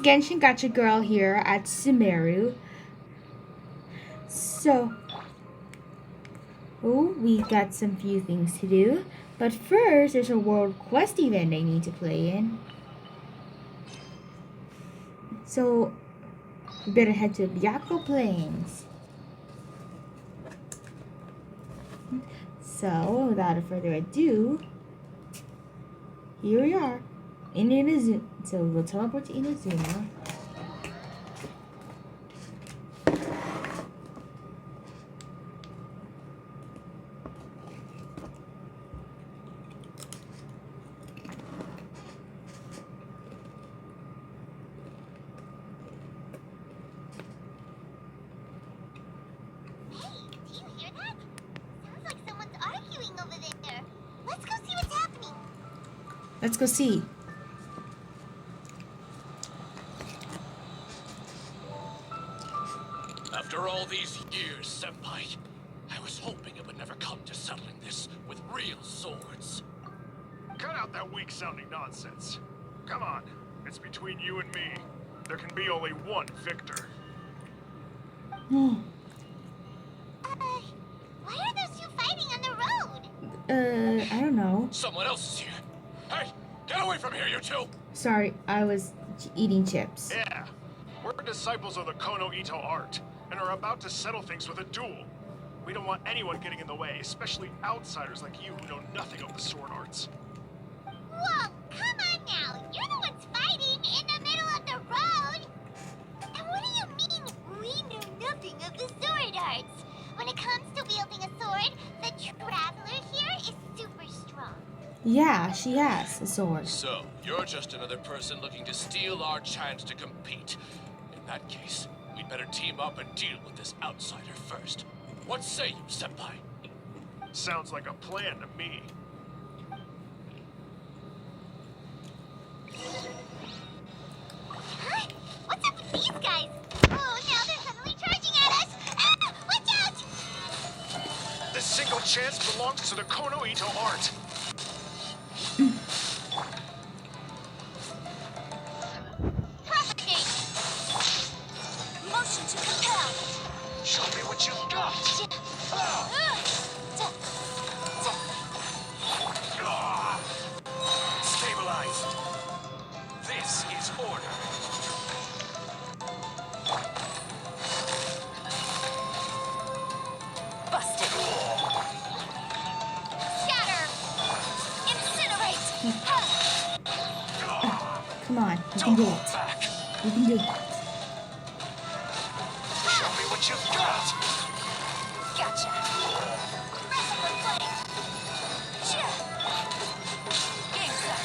Genshin Gacha Girl here at Sumeru. So, we got some few things to do. But first, there's a World Quest event I need to play in. So, we better head to Byakko Plains. So, without further ado, here we are in Inazuma. So, we'll teleport to Inazuma. Let's go see. After all these years, Senpai, I was hoping it would never come to settling this with real swords. Cut out that weak-sounding nonsense. Come on, it's between you and me. There can be only one victor. Why are those two fighting on the road? I don't know. Someone else is here. Hey, get away from here, you two! Sorry, I was eating chips. Yeah, we're disciples of the Kono Ito art, and are about to settle things with a duel. We don't want anyone getting in the way, especially outsiders like you who know nothing of the sword arts. Whoa, come on now! You're the ones fighting in the middle of the road! And what do you mean, we know nothing of the sword arts? When it comes to wielding a sword, the traveler here is super strong. Yeah, she has a sword. So, you're just another person looking to steal our chance to compete. In that case, we'd better team up and deal with this outsider first. What say you, Senpai? Sounds like a plan to me. Huh? What's up with these guys? Oh, now they're suddenly charging at us! Ah! Watch out! This single chance belongs to the Kono Ito art. Propagate! Motion to compel! Show me what you've got. Stabilize. This is order. Busted! Shatter! Incinerate! Come on, you can do it. Back. You can do it. Show me what you've got. Gotcha! Wrestler flame! Sure! Game set!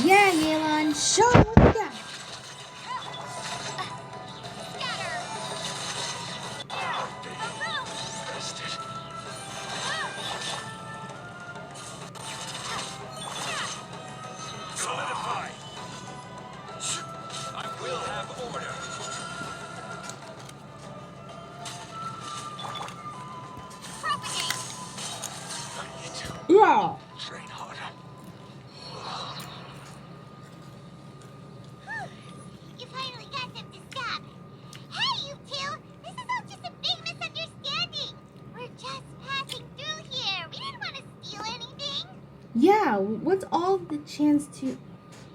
Yeah, Yelan, show me what you got. Scatter! Bested. Solidify. I will have order. Propagate! I need to Yeah. train harder. You finally got them to stop. Hey, you two! This is all just a big misunderstanding. We're just passing through here. We didn't want to steal anything. Yeah, what's all the chance to...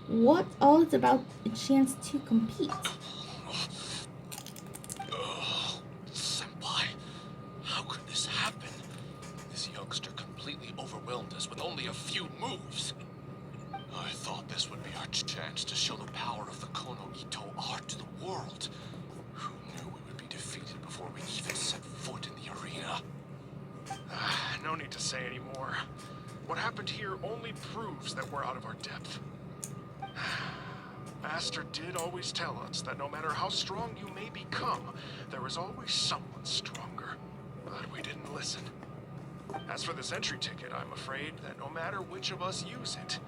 What all is about a chance to compete? Senpai, how could this happen? This youngster completely overwhelmed us with only a few moves. I thought this would be our chance to show the power of the Kono Ito art to the world. Who knew we would be defeated before we even set foot in the arena? No need to say any more. What happened here only proves that we're out of our depth. Master did always tell us that no matter how strong you may become, there is always someone stronger. But we didn't listen. As for this entry ticket, I'm afraid that no matter which of us use it,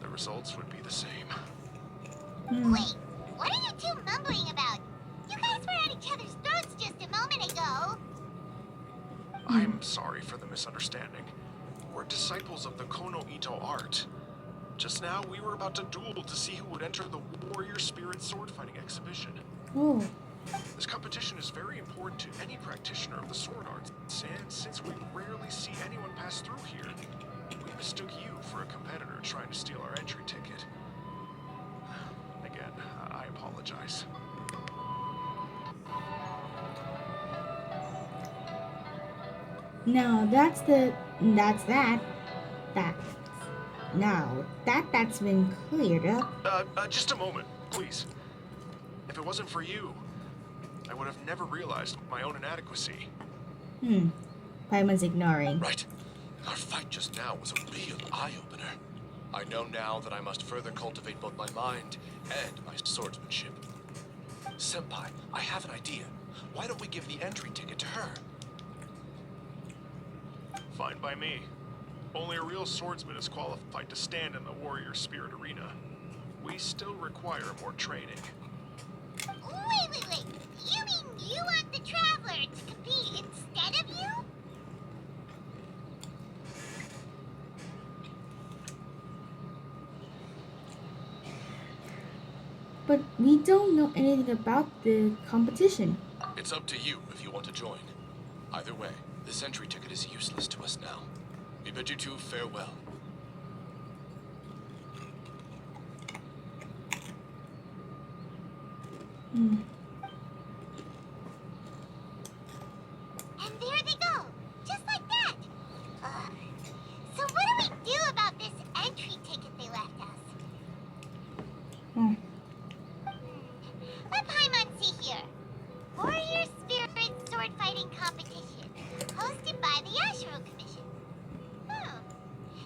the results would be the same. Wait, what are you two mumbling about? You guys were at each other's throats just a moment ago. I'm sorry for the misunderstanding. We're disciples of the Kono Ito art. Just now, we were about to duel to see who would enter the Warrior Spirit sword fighting exhibition. Oh. This competition is very important to any practitioner of the sword arts, and since we rarely see anyone pass through here, we mistook you for a competitor trying to steal our entry ticket. Again, I apologize. Now that's that. Now that's been cleared up. Just a moment, please. If it wasn't for you, I would have never realized my own inadequacy. Paimon's ignoring. Right. Our fight just now was a real eye-opener. I know now that I must further cultivate both my mind and my swordsmanship. Senpai, I have an idea. Why don't we give the entry ticket to her? Fine by me. Only a real swordsman is qualified to stand in the Warrior Spirit arena. We still require more training. Wait. You mean you want the Traveler to compete instead of you? But we don't know anything about the competition. It's up to you if you want to join. Either way, this entry ticket is useless to us now. We bid you two farewell. And there they go, just like that. So what do we do about this entry ticket they left us? Let Paimon see here. Warrior Spirit Sword Fighting Competition, hosted by the Yashiro Commission.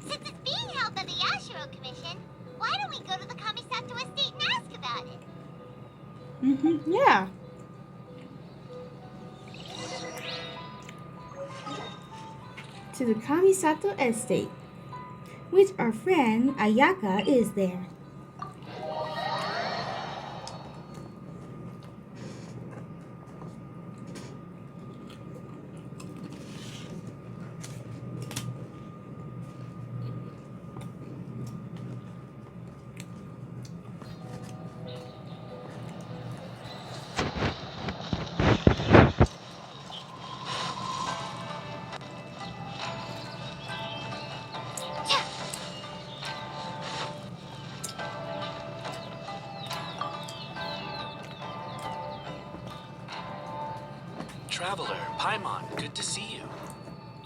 Since it's being held by the Yashiro Commission, why don't we go to the Kamisato estate and ask about it? Yeah. To the Kamisato estate, which our friend Ayaka is there. Traveler, Paimon, good to see you.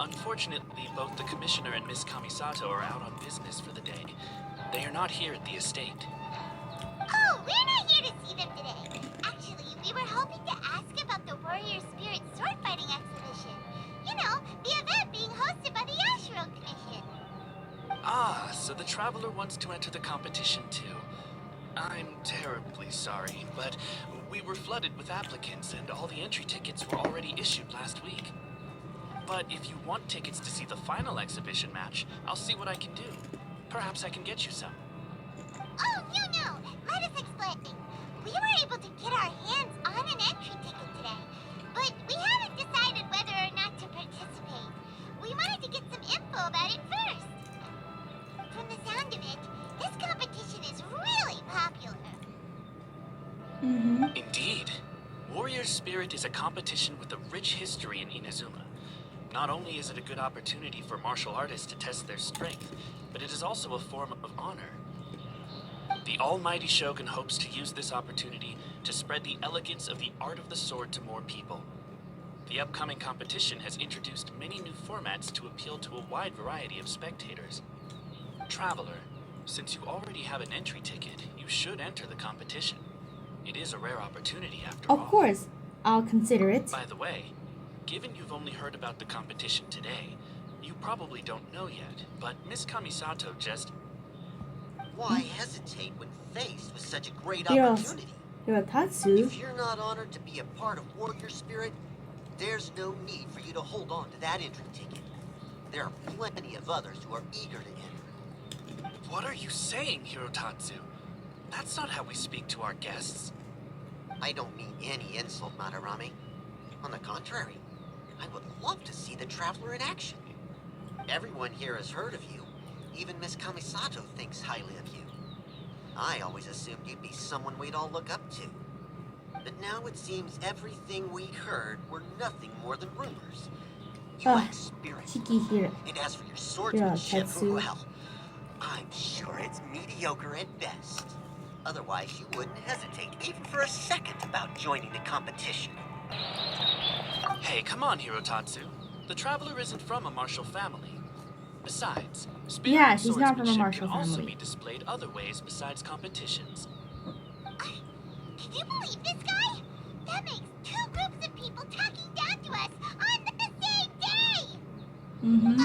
Unfortunately, both the Commissioner and Miss Kamisato are out on business for the day. They are not here at the estate. Oh, we're not here to see them today. Actually, we were hoping to ask about the Warrior Spirit Sword Fighting Exhibition. You know, the event being hosted by the Yashiro Commission. Ah, so the Traveler wants to enter the competition too. I'm terribly sorry, but we were flooded with applicants and all the entry tickets were already issued last week. But if you want tickets to see the final exhibition match, I'll see what I can do. Perhaps I can get you some. Oh, no. Let us explain. We were able to get our hands on an entry ticket today, but we haven't decided whether or not to participate. We wanted to get some info about it first. From the sound of it, this competition is really popular. Indeed. Warrior Spirit is a competition with a rich history in Inazuma. Not only is it a good opportunity for martial artists to test their strength, but it is also a form of honor. The Almighty Shogun hopes to use this opportunity to spread the elegance of the art of the sword to more people. The upcoming competition has introduced many new formats to appeal to a wide variety of spectators. Traveler, since you already have an entry ticket, you should enter the competition. It is a rare opportunity after all. Of course, I'll consider it. By the way, given you've only heard about the competition today, you probably don't know yet, but Miss Kamisato just... Why hesitate when faced with such a great Hiros- opportunity? Hirotatsu. If you're not honored to be a part of Warrior Spirit, there's no need for you to hold on to that entry ticket. There are plenty of others who are eager to enter. What are you saying, Hirotatsu? That's not how we speak to our guests. I don't mean any insult, Madarame. On the contrary, I would love to see the Traveler in action. Everyone here has heard of you, Even Miss Kamisato thinks highly of you. I always assumed you'd be someone we'd all look up to. But now it seems everything we heard were nothing more than rumors. You lack spirit. Shikihira. And as for your swordsmanship, Tetsu. well, I'm sure it's mediocre at best. Otherwise, you wouldn't hesitate even for a second about joining the competition. Hey, come on, Hirotatsu. The Traveler isn't from a martial family. Besides, spirit Yeah, and he's not from a swordsmanship martial can also family. be displayed other ways besides competitions. Can you believe this guy? That makes 2 groups of people talking down to us on the same day! Mm-hmm.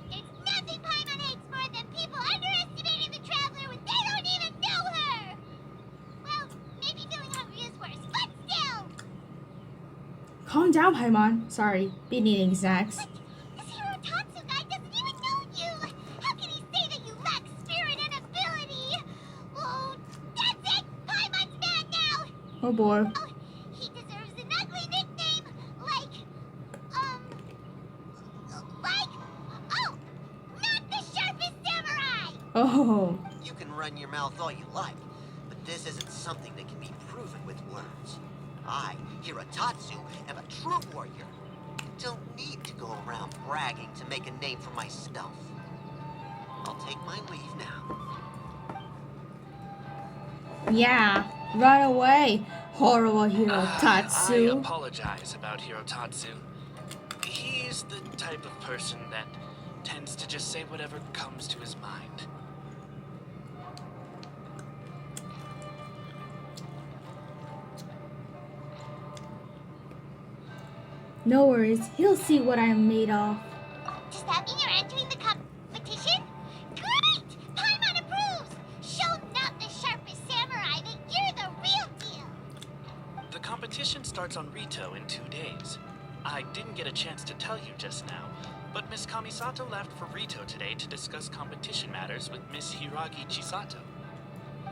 There's nothing Paimon hates more than people underestimating the Traveler when they don't even know her! Well, maybe feeling hungry is worse, but still! Calm down, Paimon. Sorry, been eating snacks. This Hirotatsu guy doesn't even know you! How can he say that you lack spirit and ability? Oh, that's it! Paimon's mad now! Oh boy. Oh, he deserves an ugly nickname, like, oh, not the sharpest samurai! Oh. You can run your mouth all you like, but this isn't something that can be proven with words. I, Hirotatsu, am a true warrior. Don't need to go around bragging to make a name for myself. I'll take my leave now. Yeah. Run away. Horrible I Hirotatsu. apologize about Hirotatsu. He's the type of person that tends to just say whatever comes to his mind. No worries. He'll see what I am made of. Does that mean you're entering the competition? Great! Paimon approves! Show not the sharpest samurai that you're the real deal! The competition starts on Rito in 2 days. I didn't get a chance to tell you just now, but Miss Kamisato left for Rito today to discuss competition matters with Miss Hiragi Chisato.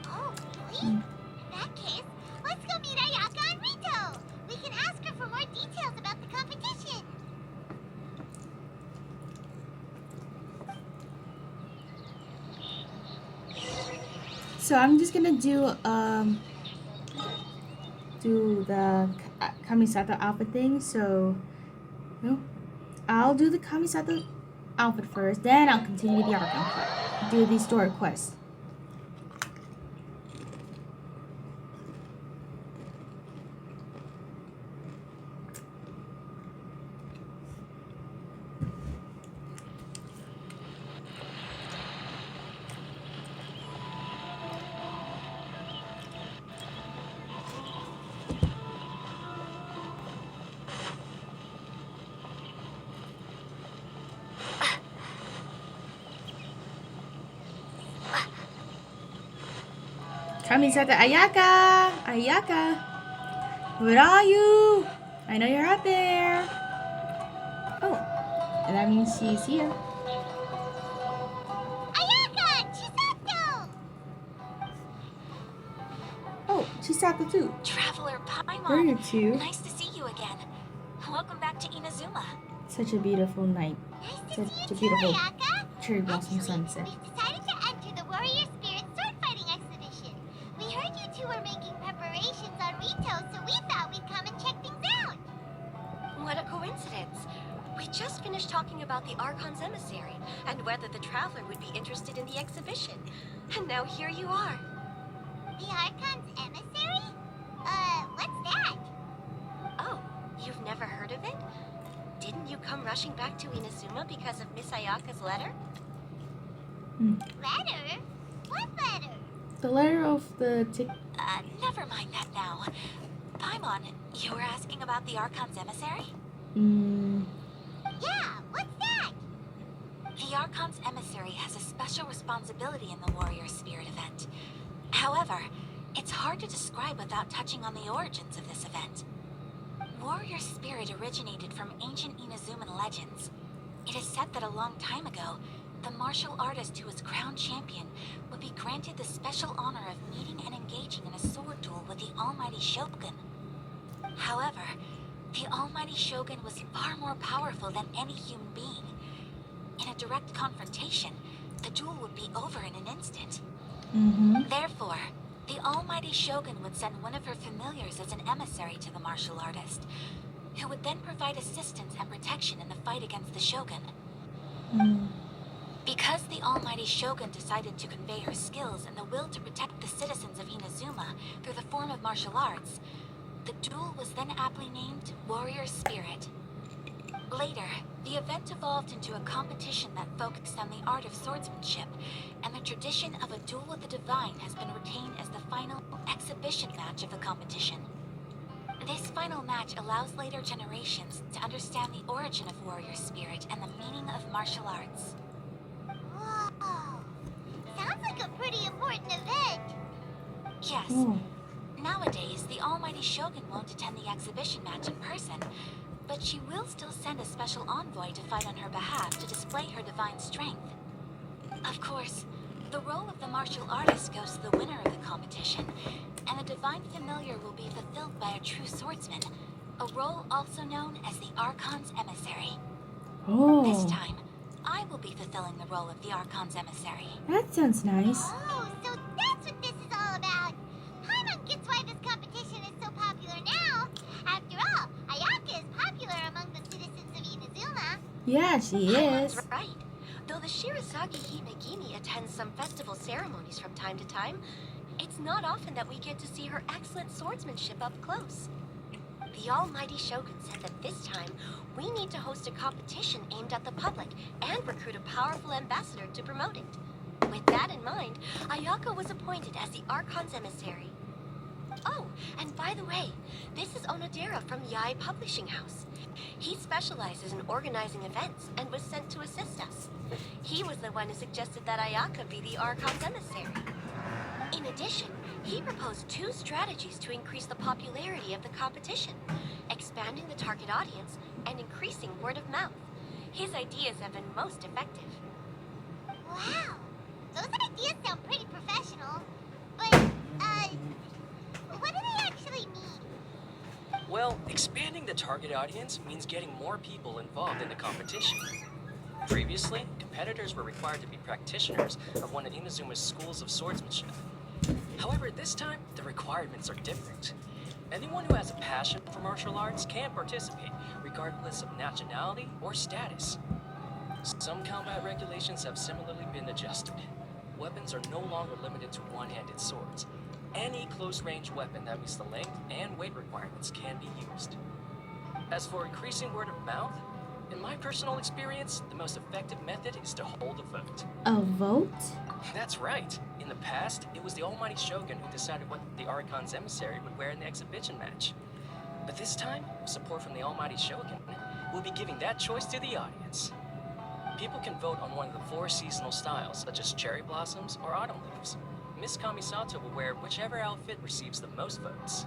Oh, really? In that case, let's go meet Ayaka and Rito! We can ask her for more details about the competition! So I'm just gonna do the Kamisato outfit thing. So, I'll do the Kamisato outfit first, then I'll continue the arc part. Do the story quest. Kamisato Ayaka! Ayaka! Where are you? I know you're out there. Oh, and that means she's here. Ayaka! Chisato! Oh, Chisato too. Traveler Where are Paimon, you two? nice to see you again. Welcome back to Inazuma. Such a beautiful night. Nice to Such see a you beautiful too, Ayaka! cherry blossom Actually, sunset. we've decided to enter the Warrior Spirit sword fighting exhibition. We heard you two were making preparations on Rito, so we thought we'd come and check things out. What a coincidence. We just finished talking about the Archon's emissary and whether the Traveler would be interested in the exhibition. And now here you are. The Archon's emissary? What's that? Oh, you've never heard of it? Didn't you come rushing back to Inazuma because of Miss Ayaka's letter? Letter? What letter? The letter of the Never mind that now. Paimon, you were asking about the Archon's emissary? Yeah, what's that? The Archon's emissary has a special responsibility in the Warrior Spirit event. However, it's hard to describe without touching on the origins of this event. Warrior Spirit originated from ancient Inazuman legends. It is said that a long time ago, the martial artist who was crowned champion would be granted the special honor of meeting and engaging in a sword duel with the Almighty Shogun. However, the Almighty Shogun was far more powerful than any human being. In a direct confrontation, the duel would be over in an instant. Mm-hmm. Therefore, the almighty Shogun would send one of her familiars as an emissary to the martial artist, who would then provide assistance and protection in the fight against the Shogun. Mm. Because the almighty Shogun decided to convey her skills and the will to protect the citizens of Inazuma through the form of martial arts, the duel was then aptly named Warrior Spirit. Later, the event evolved into a competition that focused on the art of swordsmanship, and the tradition of a duel with the divine has been retained as the final exhibition match of the competition. This final match allows later generations to understand the origin of warrior spirit and the meaning of martial arts. Whoa. Sounds like a pretty important event. Yes. Oh. Nowadays, the almighty Shogun won't attend the exhibition match in person, but she will still send a special envoy to fight on her behalf to display her divine strength. Of course, the role of the martial artist goes to the winner of the competition, and the divine familiar will be fulfilled by a true swordsman, a role also known as the Archon's emissary. Oh. This time, I will be fulfilling the role of the Archon's emissary. That sounds nice. Oh, so that's what this is all about. Paimon gets why this competition is so popular now. After all, Ayaka is popular among the citizens of Inazuma. Yeah, she Paimon's is. right. Though the Shirazaki Himegimi attends some festival ceremonies from time to time, it's not often that we get to see her excellent swordsmanship up close. The almighty Shogun said that this time, we need to host a competition aimed at the public and recruit a powerful ambassador to promote it. With that in mind, Ayaka was appointed as the Archon's emissary. Oh, and by the way, this is Onodera from Yai Publishing House. He specializes in organizing events and was sent to assist us. He was the one who suggested that Ayaka be the Archon's emissary. In addition, he proposed 2 strategies to increase the popularity of the competition, expanding the target audience and increasing word of mouth. His ideas have been most effective. Wow, those ideas sound pretty professional. But, what do they actually mean? Well, expanding the target audience means getting more people involved in the competition. Previously, competitors were required to be practitioners of one of Inazuma's schools of swordsmanship. However, this time, the requirements are different. Anyone who has a passion for martial arts can participate, regardless of nationality or status. Some combat regulations have similarly been adjusted. Weapons are no longer limited to one-handed swords. Any close-range weapon that meets the length and weight requirements can be used. As for increasing word of mouth, in my personal experience, the most effective method is to hold a vote. A vote? That's right. In the past, it was the almighty Shogun who decided what the Archon's emissary would wear in the exhibition match. But this time, with support from the almighty Shogun, we'll be giving that choice to the audience. People can vote on one of the 4 seasonal styles, such as cherry blossoms or autumn leaves. Miss Kamisato will wear whichever outfit receives the most votes.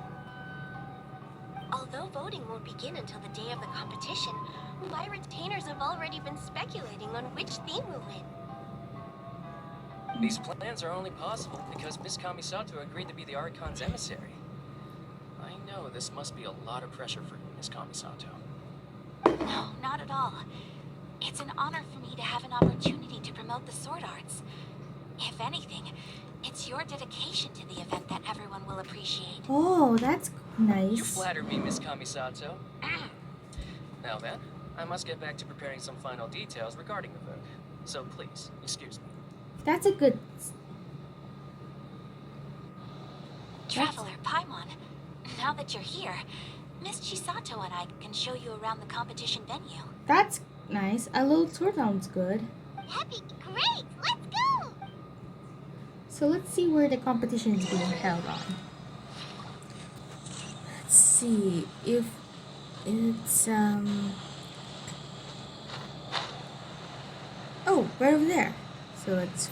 Although voting won't begin until the day of the competition, my retainers have already been speculating on which theme will win. These plans are only possible because Miss Kamisato agreed to be the Archon's emissary. I know this must be a lot of pressure for you, Miss Kamisato. No, not at all. It's an honor for me to have an opportunity to promote the sword arts. If anything, it's your dedication to the event that everyone will appreciate. Oh, that's You nice. flatter me, Miss Kamisato. Now then, I must get back to preparing some final details regarding the vote. So please, excuse me. That's a good. Traveler Paimon, now that you're here, Miss Chisato and I can show you around the competition venue. That's nice. A little tour sounds good. That'd be great. Let's go. So let's see where the competition is being held on. Let's see if it's oh, right over there. So let's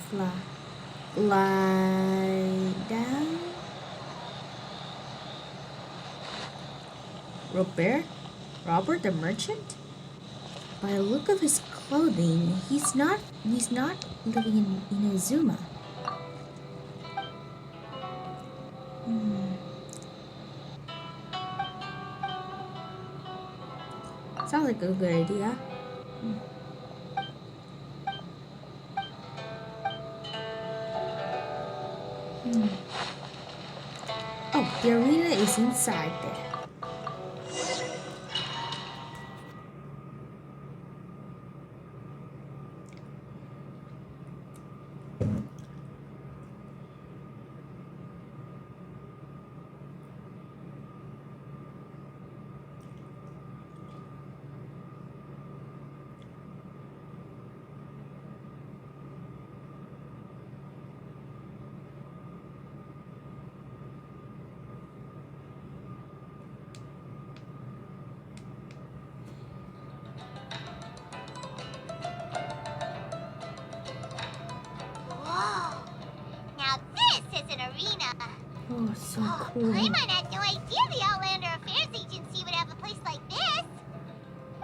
lie down. Robert the merchant? By the look of his clothing, he's not living in Inazuma. Sounds like a good idea. The arena is inside there. Whoa! Now this is an arena. Oh, so Oh, cool. Paimon had no idea the Outlander Affairs Agency would have a place like this.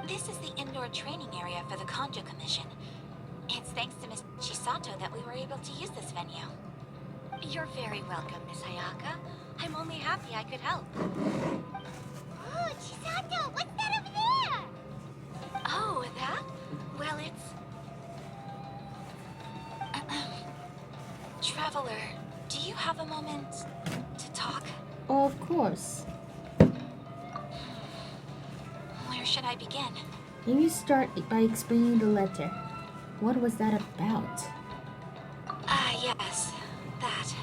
This is the indoor training area for the Kanjo Commission. It's thanks to Miss Chisato that we were able to use this venue. You're very welcome, Miss Ayaka. I'm only happy I could help. Ooh, Chisato, what's that over there? Oh, that? Well, it's... Traveler, do you have a moment to talk? Oh, of course. Where should I begin? Maybe start by explaining the letter. What was that about? Ah, yes, that.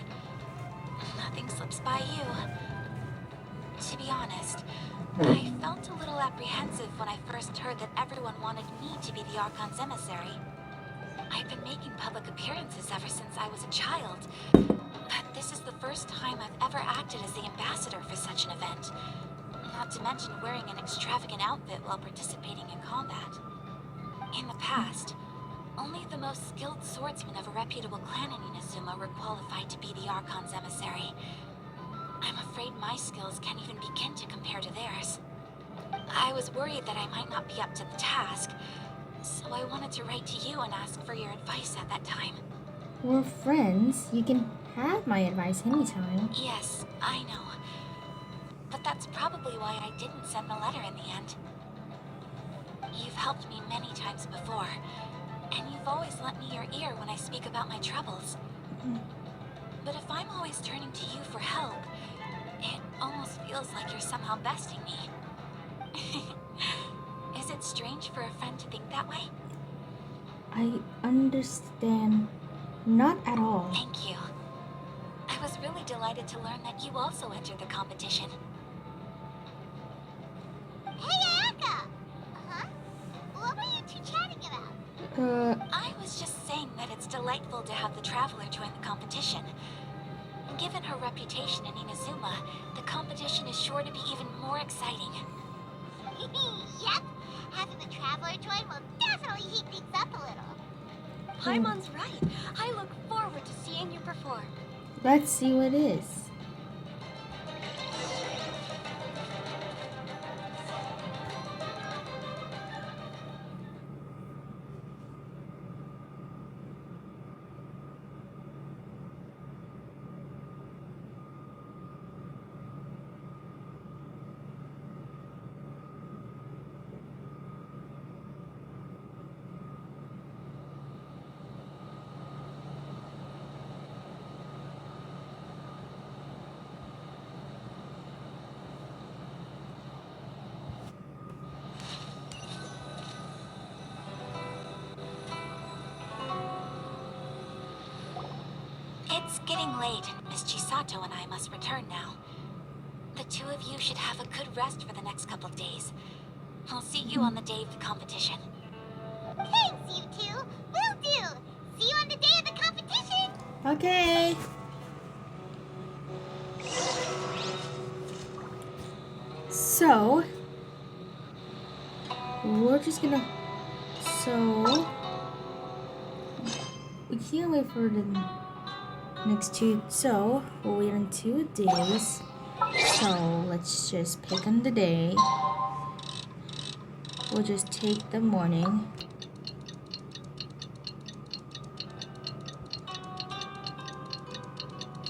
Nothing slips by you. To be honest, I felt a little apprehensive when I first heard that everyone wanted me to be the Archon's emissary. I've been making public appearances ever since I was a child, but this is the first time I've ever acted as the ambassador for such an event. Not to mention wearing an extravagant outfit while participating in combat. In the past, only the most skilled swordsmen of a reputable clan in Inazuma were qualified to be the Archon's emissary. I'm afraid my skills can't even begin to compare to theirs. I was worried that I might not be up to the task, so I wanted to write to you and ask for your advice at that time. We're friends. You can have my advice anytime. Yes, I know. But that's probably why I didn't send the letter in the end. You've helped me many times before, and you've always lent me your ear when I speak about my troubles. But if I'm always turning to you for help, it almost feels like you're somehow besting me. Is it strange for a friend to think that way? I understand. Not at all. Thank you. I was really delighted to learn that you also entered the competition. Hey, Ayaka! Uh-huh? What were you two chatting about? I was just saying that it's delightful to have the Traveler join the competition. Given her reputation in Inazuma, the competition is sure to be even more exciting. Yep. Having the Traveler join will definitely heat things up a little. Paimon's right. I look forward to seeing you perform. Let's see what it is. It's getting late, and Miss Chisato and I must return now. The two of you should have a good rest for the next couple days. I'll see you on the day of the competition. Thanks, you two. Will do. See you on the day of the competition. Okay. So, we're just gonna. So, we can't wait for the next two. So, we'll wait on 2 days. So, let's just pick on the day. We'll just take the morning.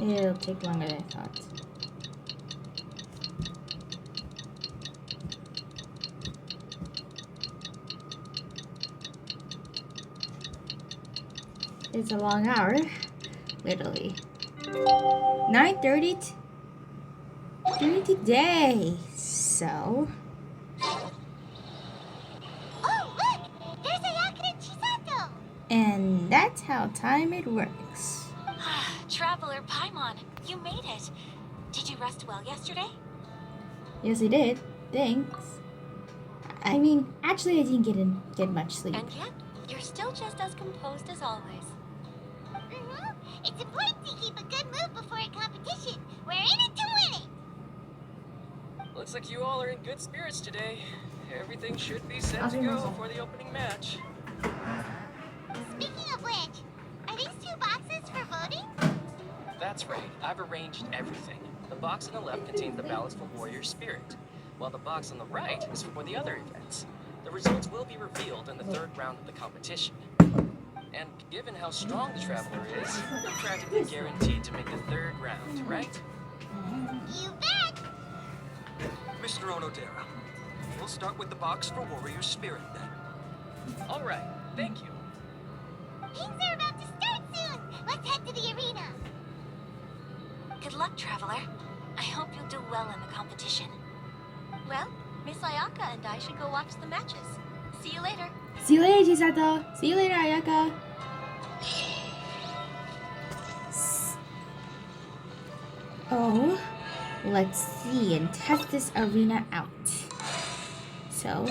It'll take longer than I thought. It's a long hour, literally. 9:30. during today. So, Oh, look! There's Ayaka and Chisato! and that's how time it works. Traveler Paimon, you made it. Did you rest well yesterday? Yes, I did. Thanks. I mean, actually, I didn't get much sleep. And yet, you're still just as composed as always. It's important to keep a good mood before a competition. We're in it to win it! Looks like you all are in good spirits today. Everything should be set to go for the opening match. Speaking of which, are these 2 boxes for voting? That's right, I've arranged everything. The box on the left contains the ballots for Warrior Spirit, while the box on the right is for the other events. The results will be revealed in the 3rd round of the competition. And given how strong the Traveler is, you're practically guaranteed to make the 3rd round, right? You bet! Mr. Onodera, we'll start with the box for Warrior Spirit then. All right, thank you. Things are about to start soon! Let's head to the arena! Good luck, Traveler. I hope you'll do well in the competition. Well, Miss Ayaka and I should go watch the matches. See you later. See you later, Chisato. See you later, Ayaka. Oh, let's see and test this arena out. So,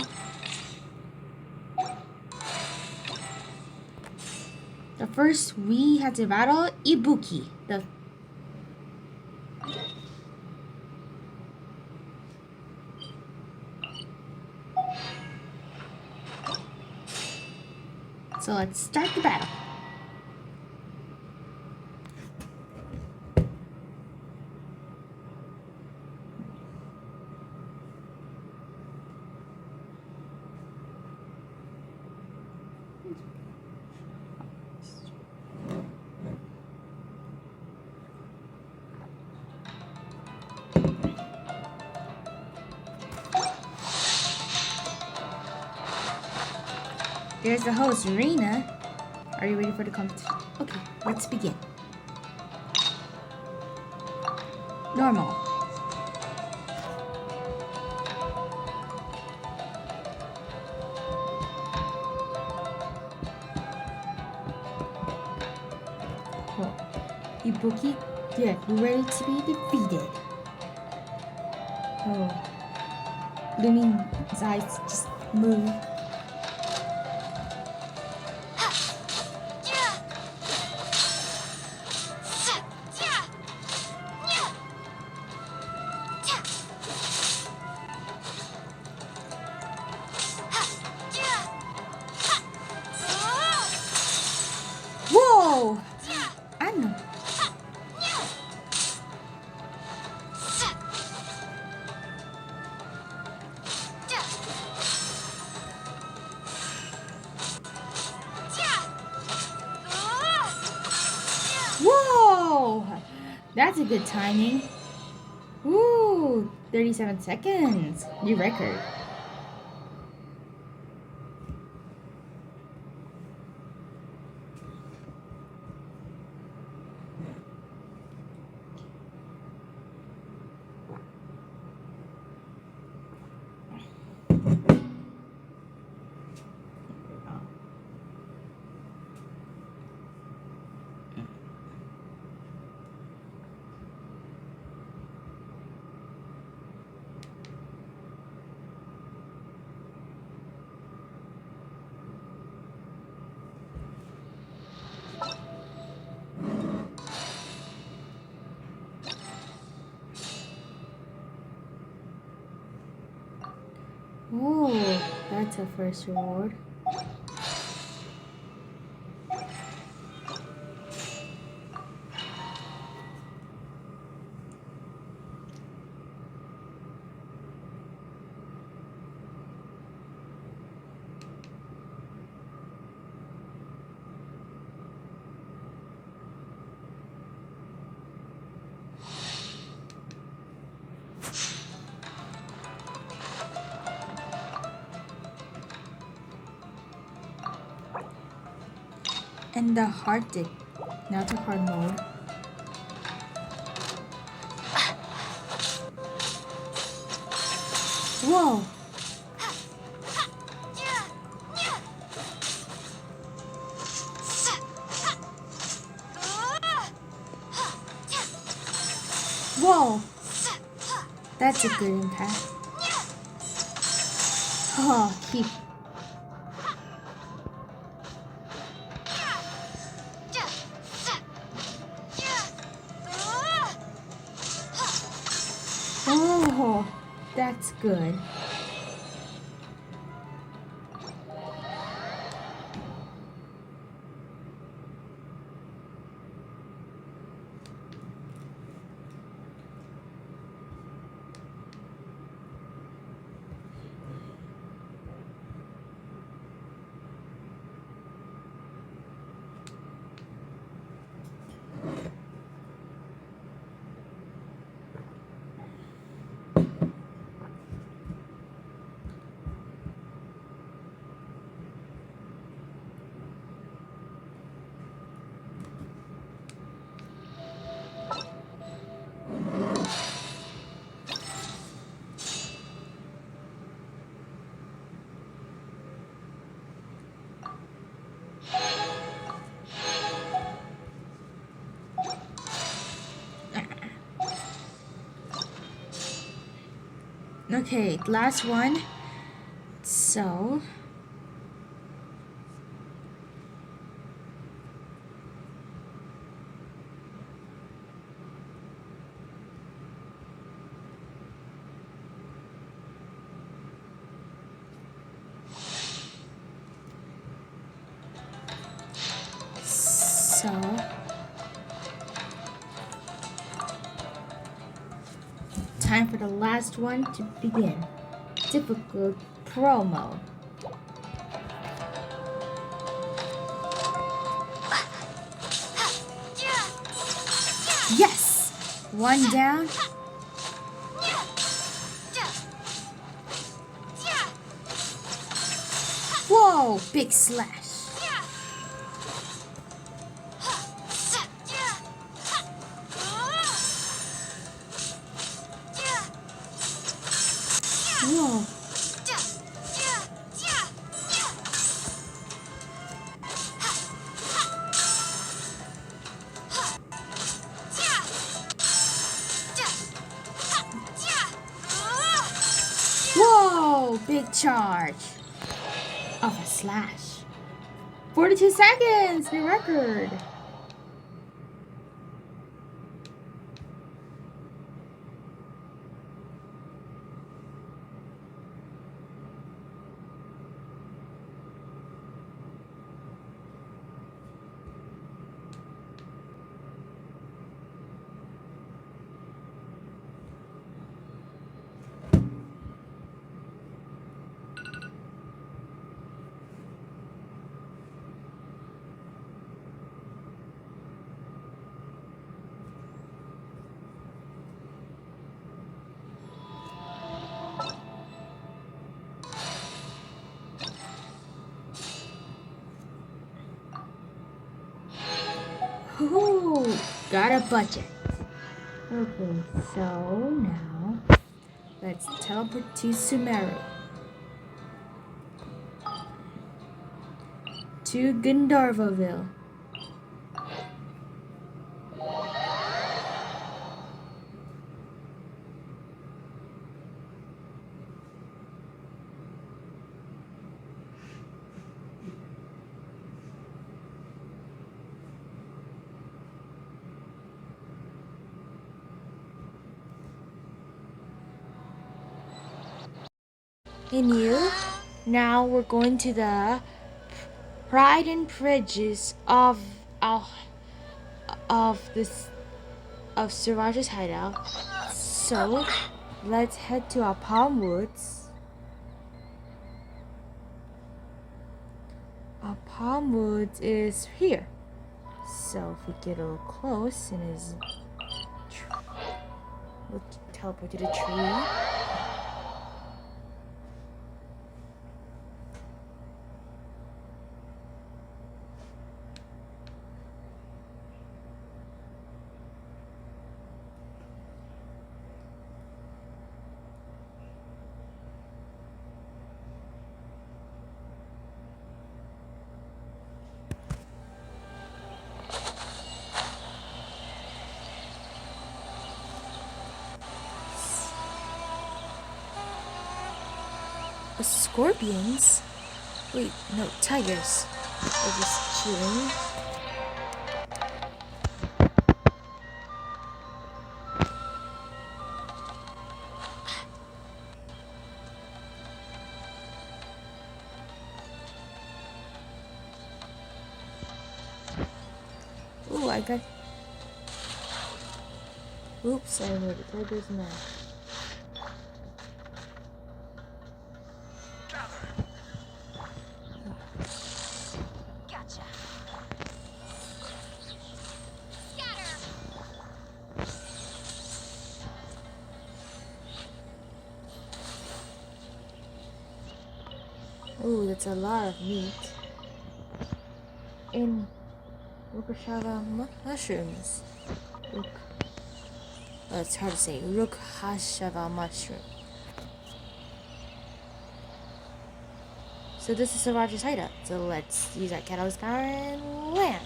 the first we had to battle Ibuki. So let's start the battle. There's the host, Rena. Are you ready for the competition? Okay, let's begin. Normal. Oh. Ibuki, get ready to be defeated. Oh. Lumi's eyes just move. Whoa! I know. Whoa! That's a good timing. Woo! 37 seconds. New record. Ooh, that's a first reward. And the hard dig. Now to hard mode. Whoa. Whoa. That's a good impact. Oh, keep. Oh, that's good. Okay, last one. So, time for the last one to begin. Difficult promo. Yes! One down. Whoa! Big slash. Whoa. Whoa! Big charge of a slash. 42 seconds, new record. Ooh, got a budget. Okay, so now let's teleport to Sumeru. To Gandharvaville. And you? Now we're going to the Pride and Prejudice of this of Siraj's hideout. So let's head to our palm woods. Our palm woods is here. So if we get a little close and we'll teleport to the tree. Scorpions? Wait, no, tigers. They're just chilling. Ooh, I got... Oops, I made the tigers mad. Gotcha. Ooh, that's a lot of meat. In Rukashava mushrooms. Oh, it's hard to say. Rukhashava mushroom. So this is Sriracha's hideout. So let's use our catalyst power and land.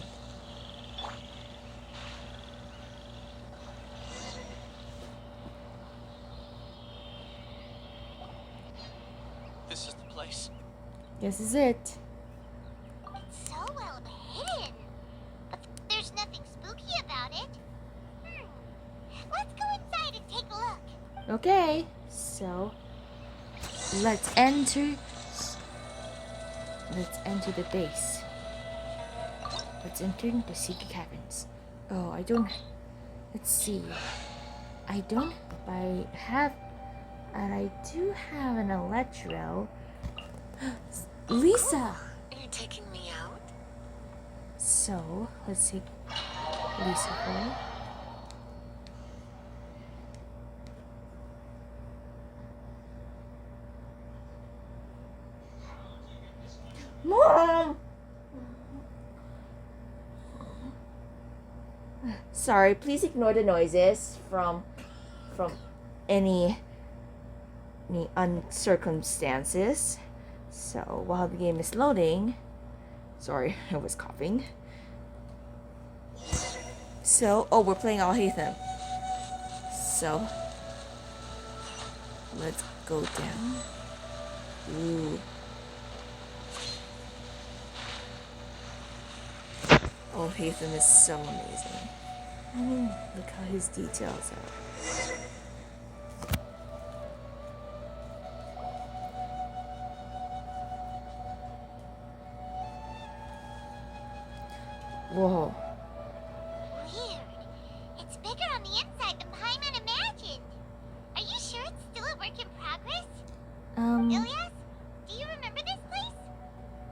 This is the place. This is it. It's so well hidden. But there's nothing spooky about it. Let's go inside and take a look. Okay, so let's enter the base. Let's enter the secret caverns. Oh, I don't. Let's see. I don't. I have, and I do have an electro. Lisa. Are you taking me out? So let's take Lisa home. Mom! Sorry, please ignore the noises from any circumstances. So while the game is loading, sorry, I was coughing. So, oh, we're playing alhaitham. So let's go down. Ooh. Alhaitham is so amazing. I mean, look how his details are. Whoa. Weird. It's bigger on the inside than Paimon imagined. Are you sure it's still a work in progress? Ilyas, do you remember this place?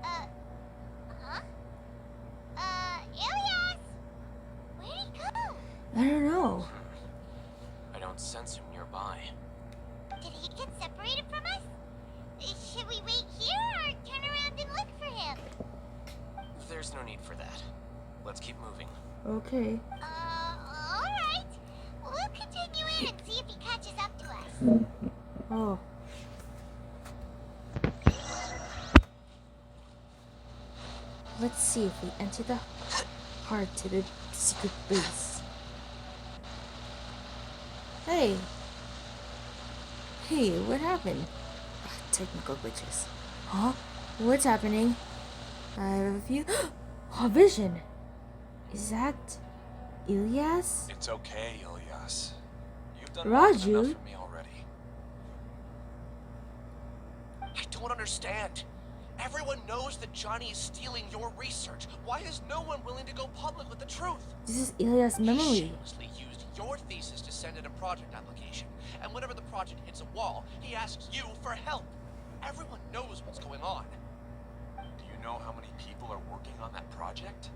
Huh? Ilyas! Where'd he go? I don't know. I don't sense him nearby. Did he get separated from us? Should we wait here or turn around and look for him? There's no need for that. Let's keep moving. Okay. Alright. We'll continue in and see if he catches up to us. Oh. Let's see if we enter the heart to the secret base. Hey. Hey, what happened? Technical glitches. Huh? What's happening? I have a few... Oh, vision! Is that... Ilyas? It's okay, Ilyas. You've done Raju? enough for me already. I don't understand. Everyone knows that Johnny is stealing your research. Why is no one willing to go public with the truth? This is Ilyas' He memory. shamelessly used your thesis to send in a project application. And whenever the project hits a wall, he asks you for help. Everyone knows what's going on. Do you know how many people are working on that project?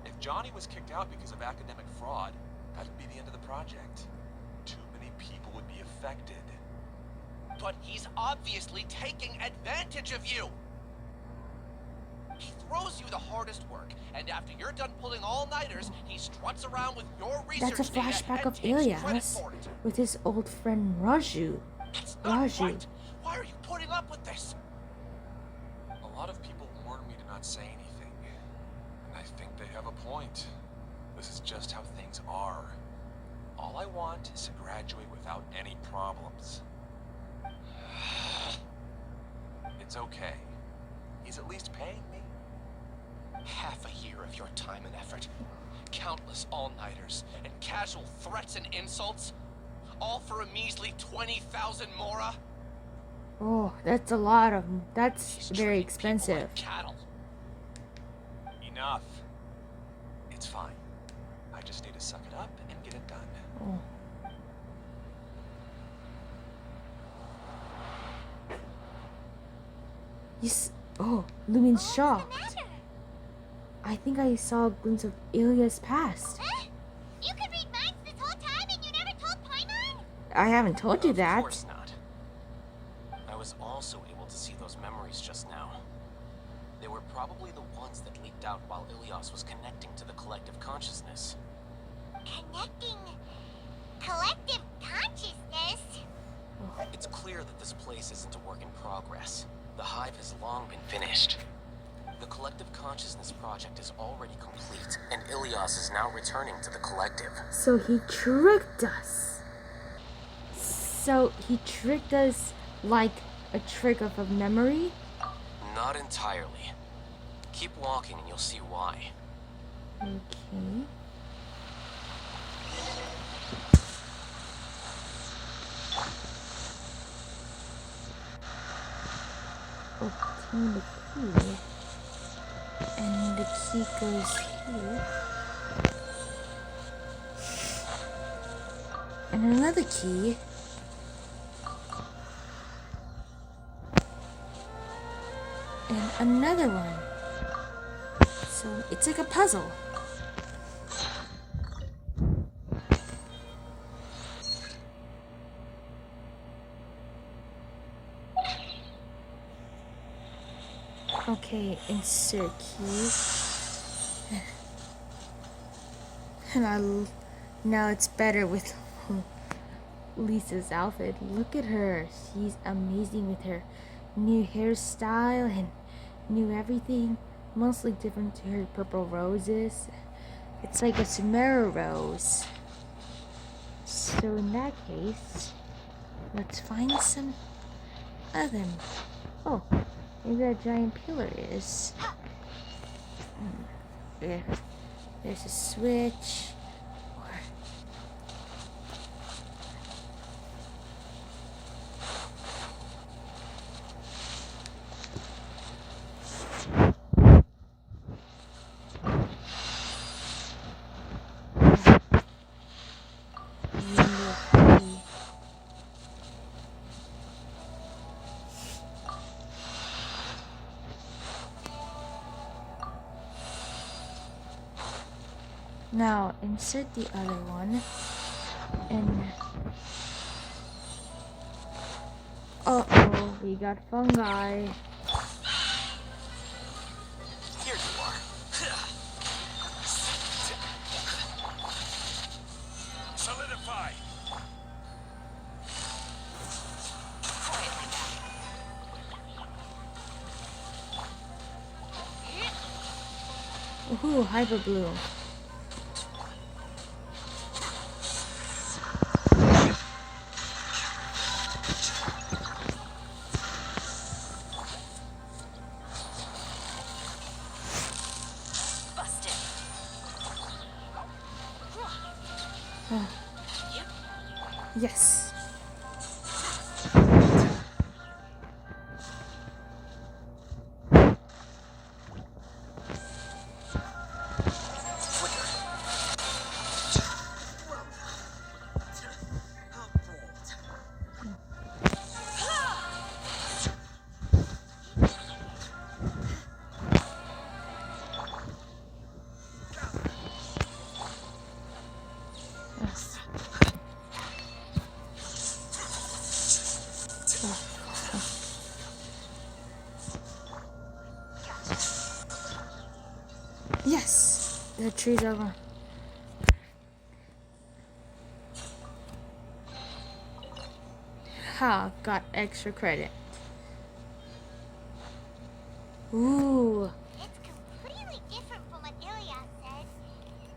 If Johnny was kicked out because of academic fraud, that'd be the end of the project. Too many people would be affected. But he's obviously taking advantage of you. He throws you the hardest work, and after you're done pulling all-nighters, he struts around with your research That's a data flashback and of takes credit Ilyas for it. with his old friend Raju. That's not Raju. right. Why are you putting up with this? A lot of people warn me to not say anything. And I think they have a point. This is just how things are. All I want is to graduate without any problems. It's okay. He's at least paying me. Half a year of your time and effort. Countless all-nighters and casual threats and insults. All for a measly 20,000 mora? Oh, that's a lot of. That's He's very treating people expensive. like cattle. Enough. It's fine. I just need to suck it up and get it done. Oh. Oh, Lumin's What's shocked. the matter? I think I saw a glimpse of Ilya's past. Huh? You could read minds this whole time and you never told Paimon? I haven't told you Of that. course not. I was also able to see those memories just now. They were probably the ones that leaked out while Ilias was connecting to the collective consciousness. Connecting collective consciousness? It's clear that this place isn't a work in progress. The hive has long been finished. The collective consciousness project is already complete, and Ilias is now returning to the collective. So he tricked us. So he tricked us like a trick of a memory? Not entirely. Keep walking and you'll see why. Okay. Obtain the key. And the key goes here. And another key. And another one. So it's like a puzzle. Okay, insert key. And now it's better with Lisa's outfit. Look at her. She's amazing with her new hairstyle and new everything. Mostly different to her purple roses. It's like a Sumera rose. So in that case, let's find some other. Oh, maybe that giant pillar is. There. There's a switch. Now insert the other one and uh-oh, we got fungi. Here you are. Solidify. Ooh, hyper blue. Yes. Yes, the tree's over. Ha, got extra credit. Ooh. It's completely different from what Ilya said.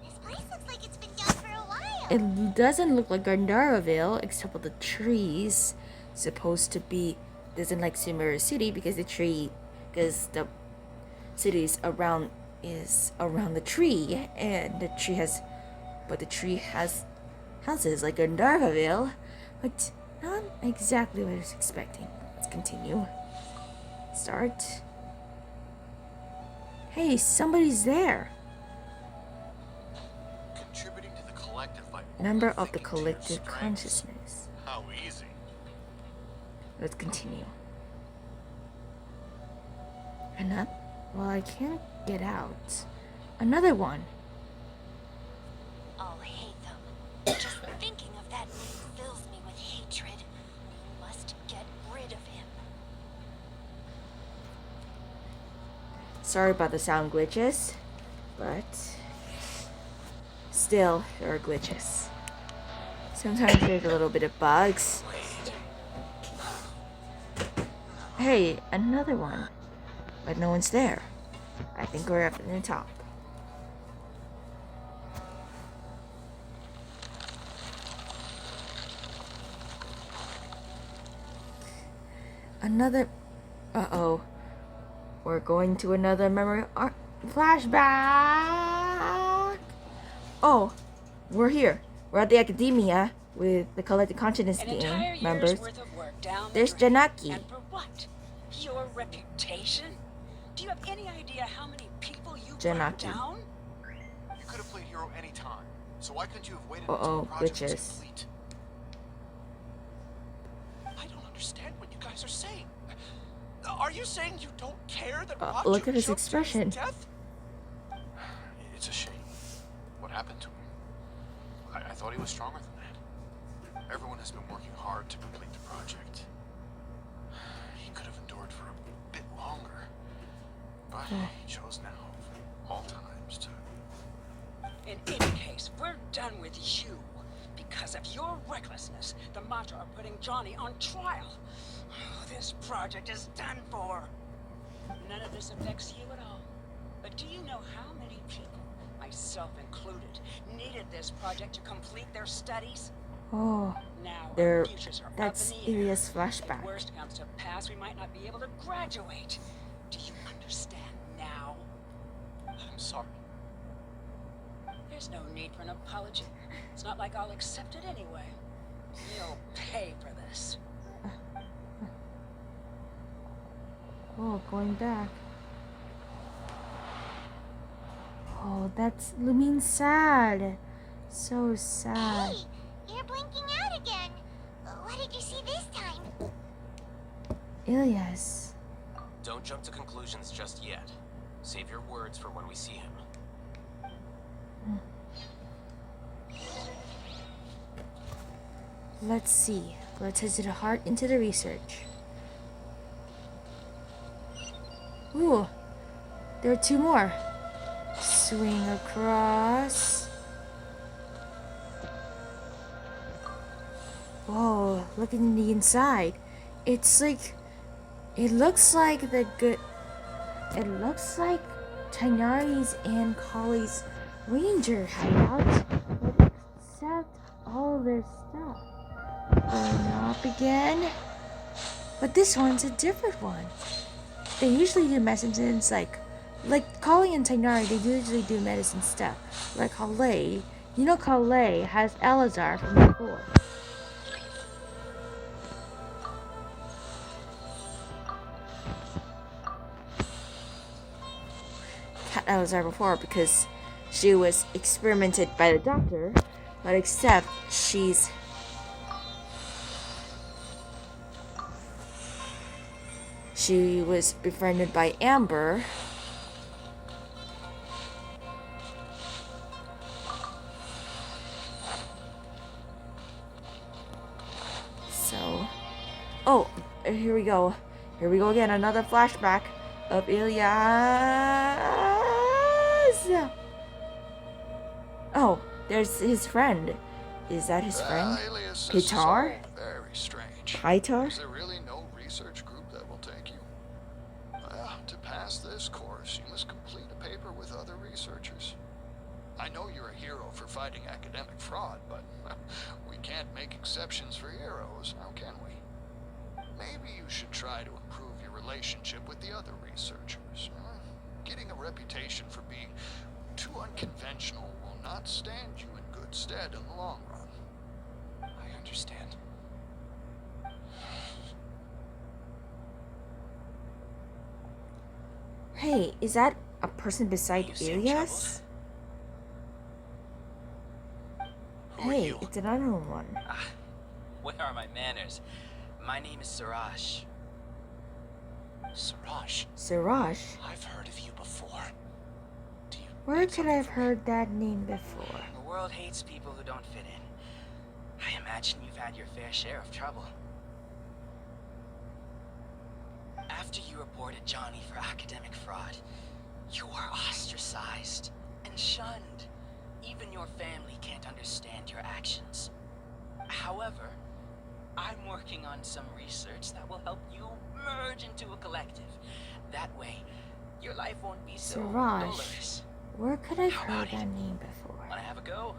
This place looks like it's been done for a while. It doesn't look like Gandaraville, except for the trees. Supposed to be doesn't like Sumeru City because the city is around the tree, and the tree has houses like in Darvaville, but not exactly what I was expecting. Let's continue. Start. Hey, somebody's there. Contributing to the collective by Member of the overthinking to your collective strengths. consciousness. How easy. Let's continue. Well, I can't get out. Another one. Alhaitham. Just thinking of that name fills me with hatred. We must get rid of him. Sorry about the sound glitches, but still, there are glitches. Sometimes there's a little bit of bugs. Hey, another one. But no one's there. I think we're up in the top. Another... Uh-oh. We're going to another memory flashback. Oh, we're here. We're at the academia with the collective consciousness game members. There's Janaki. And for what? Your reputation? Do you have any idea how many people you brought down? You could have played hero any time, so why couldn't you have waited Uh-oh, until the project was glitches. complete? I don't understand what you guys are saying. Are you saying you don't care that Look at his choked to expression. death? It's a shame. What happened to him? I thought he was stronger than that. Everyone has been working hard to complete the project. He could have endured for a bit longer. But he chose now, of all times, to... In any case, we're done with you. Because of your recklessness, the Matra are putting Johnny on trial. This project is done for. None of this affects you at all. But do you know how many people, myself included, needed this project to complete their studies? Oh, Now there. our futures are That's up in the air. Ilia's If flashback. worst comes to pass, we might not be able to graduate. Do you understand now? I'm sorry. There's no need for an apology. It's not like I'll accept it anyway. You'll pay for this. Oh, going back. Oh, that's Lumine sad. So sad. Hey, you're blinking out again. What did you see this time? Ilias. Don't jump to conclusions just yet. Save your words for when we see him. Let's see. Let's head to the heart into the research. Ooh, there are two more. Swing across. Whoa, look in the inside. It's like, it looks like Tainari's and Kali's ranger hideout, but except all their stuff. Going up again. But this one's a different one. They usually do medicines like Kali and Tainari, they usually do medicine stuff. Like Kale. You know Kale has Elazar from before. Had Elazar before because she was experimented by the doctor, but except she was befriended by Amber. So, oh, here we go. Here we go again. Another flashback of Ilias. Oh, there's his friend. Is that his friend? Alias, this is all Pitar? Very strange. Pitar? Is there really no research group that will take you? Well, to pass this course, you must complete a paper with other researchers. I know you're a hero for fighting academic fraud, but we can't make exceptions for heroes, now can we? Maybe you should try to improve your relationship with the other researchers. Getting a reputation for being too unconventional will not stand you in good stead in the long run. I understand. Hey, is that a person beside You seem Elias? Who are Hey, you? it's another one. Where are my manners? My name is Siraj. Siraj, Siraj? I've heard of you before. Do you Where need could something I have from me? heard that name before? The world hates people who don't fit in. I imagine you've had your fair share of trouble. After you reported Johnny for academic fraud, you were ostracized and shunned. Even your family can't understand your actions. However, I'm working on some research that will help you merge into a collective. That way, your life won't be so Siraj. dolorous. Where could I have How heard about that it? name before? Wanna have a go?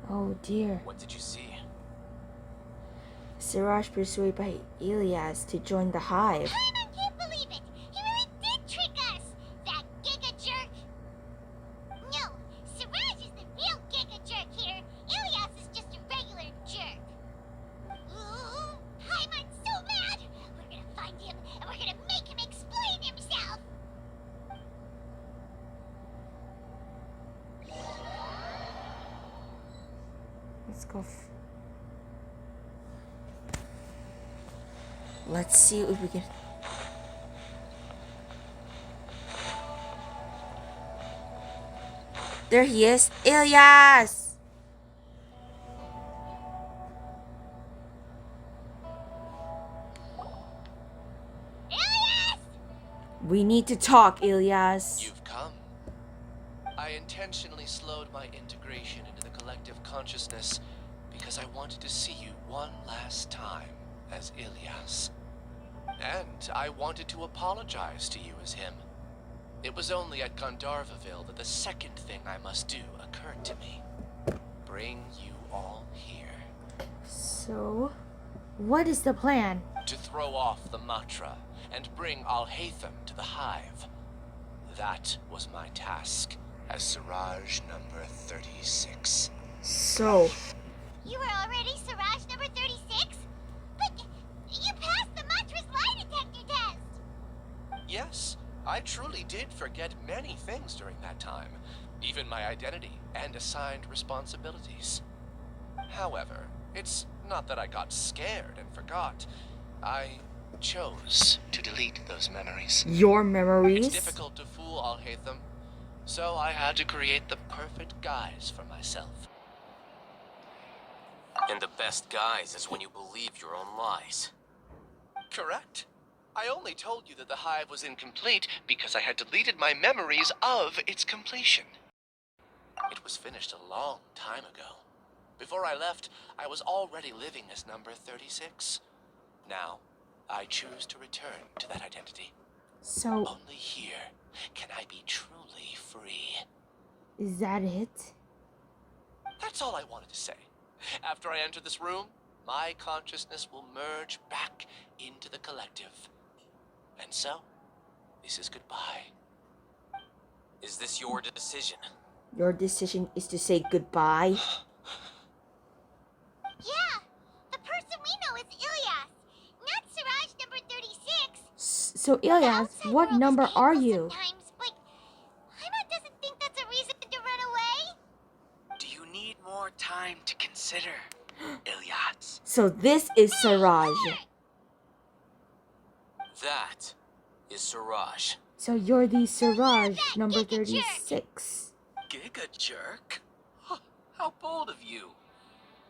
Oh dear. What did you see? Siraj persuaded by Elias to join the Hive. Paimon can't believe it! He really did trick us! That giga jerk! No, Siraj is the real giga jerk here. Ilias is just a regular jerk. Ooh, Paimon's so mad! We're gonna find him and we're gonna make him explain himself! Let's go. Let's see if we can. There he is, Elias! Ilias! We need to talk, Elias. You've come. I intentionally slowed my integration into the collective consciousness because I wanted to see you one last time as Ilias. And I wanted to apologize to you as him. It was only at Gandharvaville that the second thing I must do occurred to me. Bring you all here. So, what is the plan? To throw off the Matra and bring alhaitham to the Hive. That was my task as Siraj number 36. So, You were already Siraj number 36? But you passed the Matra's lie detector test! Yes, I truly did forget many things during that time, even my identity and assigned responsibilities. However, it's not that I got scared and forgot. I chose to delete those memories. your memories? It's difficult to fool alhaitham, so I had to create the perfect guise for myself. And the best guise is when you believe your own lies. Correct. I only told you that the Hive was incomplete because I had deleted my memories of its completion. It was finished a long time ago. Before I left, I was already living as number 36. Now, I choose to return to that identity. So, Only here can I be truly free. is that it? That's all I wanted to say. After I enter this room, my consciousness will merge back into the collective. And so, this is goodbye. Is this your decision? Your decision is to say goodbye? Yeah, the person we know is Ilias, not Siraj number 36. So, The Elias, outside what world is number are painful you? sometimes, but Paimon doesn't think that's a reason to run away. Do you need more time to consider, Ilyats? So, this is Siraj. That is Siraj. So, you're the Siraj number 36. Giga jerk? How bold of you.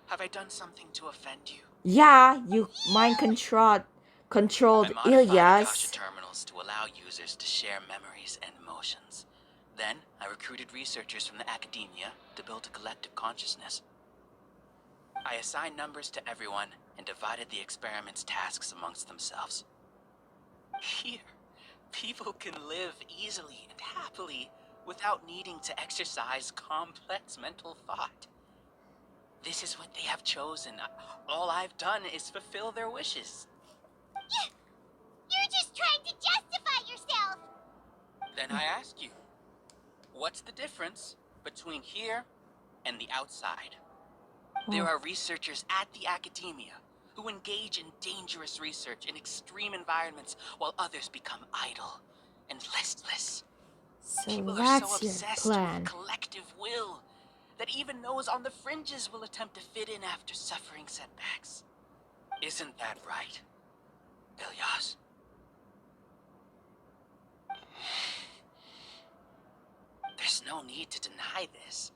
Have I done something to offend you? Yeah, you mind controlled I modified Elias. Akasha terminals to allow users to share memories and emotions. Then, I recruited researchers from the academia to build a collective consciousness. I assigned numbers to everyone and divided the experiment's tasks amongst themselves. Here, People can live easily and happily without needing to exercise complex mental thought. This is what they have chosen. All I've done is fulfill their wishes. You're just trying to justify yourself. Then I ask you, what's the difference between here and the outside? There are researchers at the academia who engage in dangerous research in extreme environments while others become idle and listless. So People are that's so your obsessed plan. with collective will that even those on the fringes will attempt to fit in after suffering setbacks. Isn't that right, Ilyas? There's no need to deny this,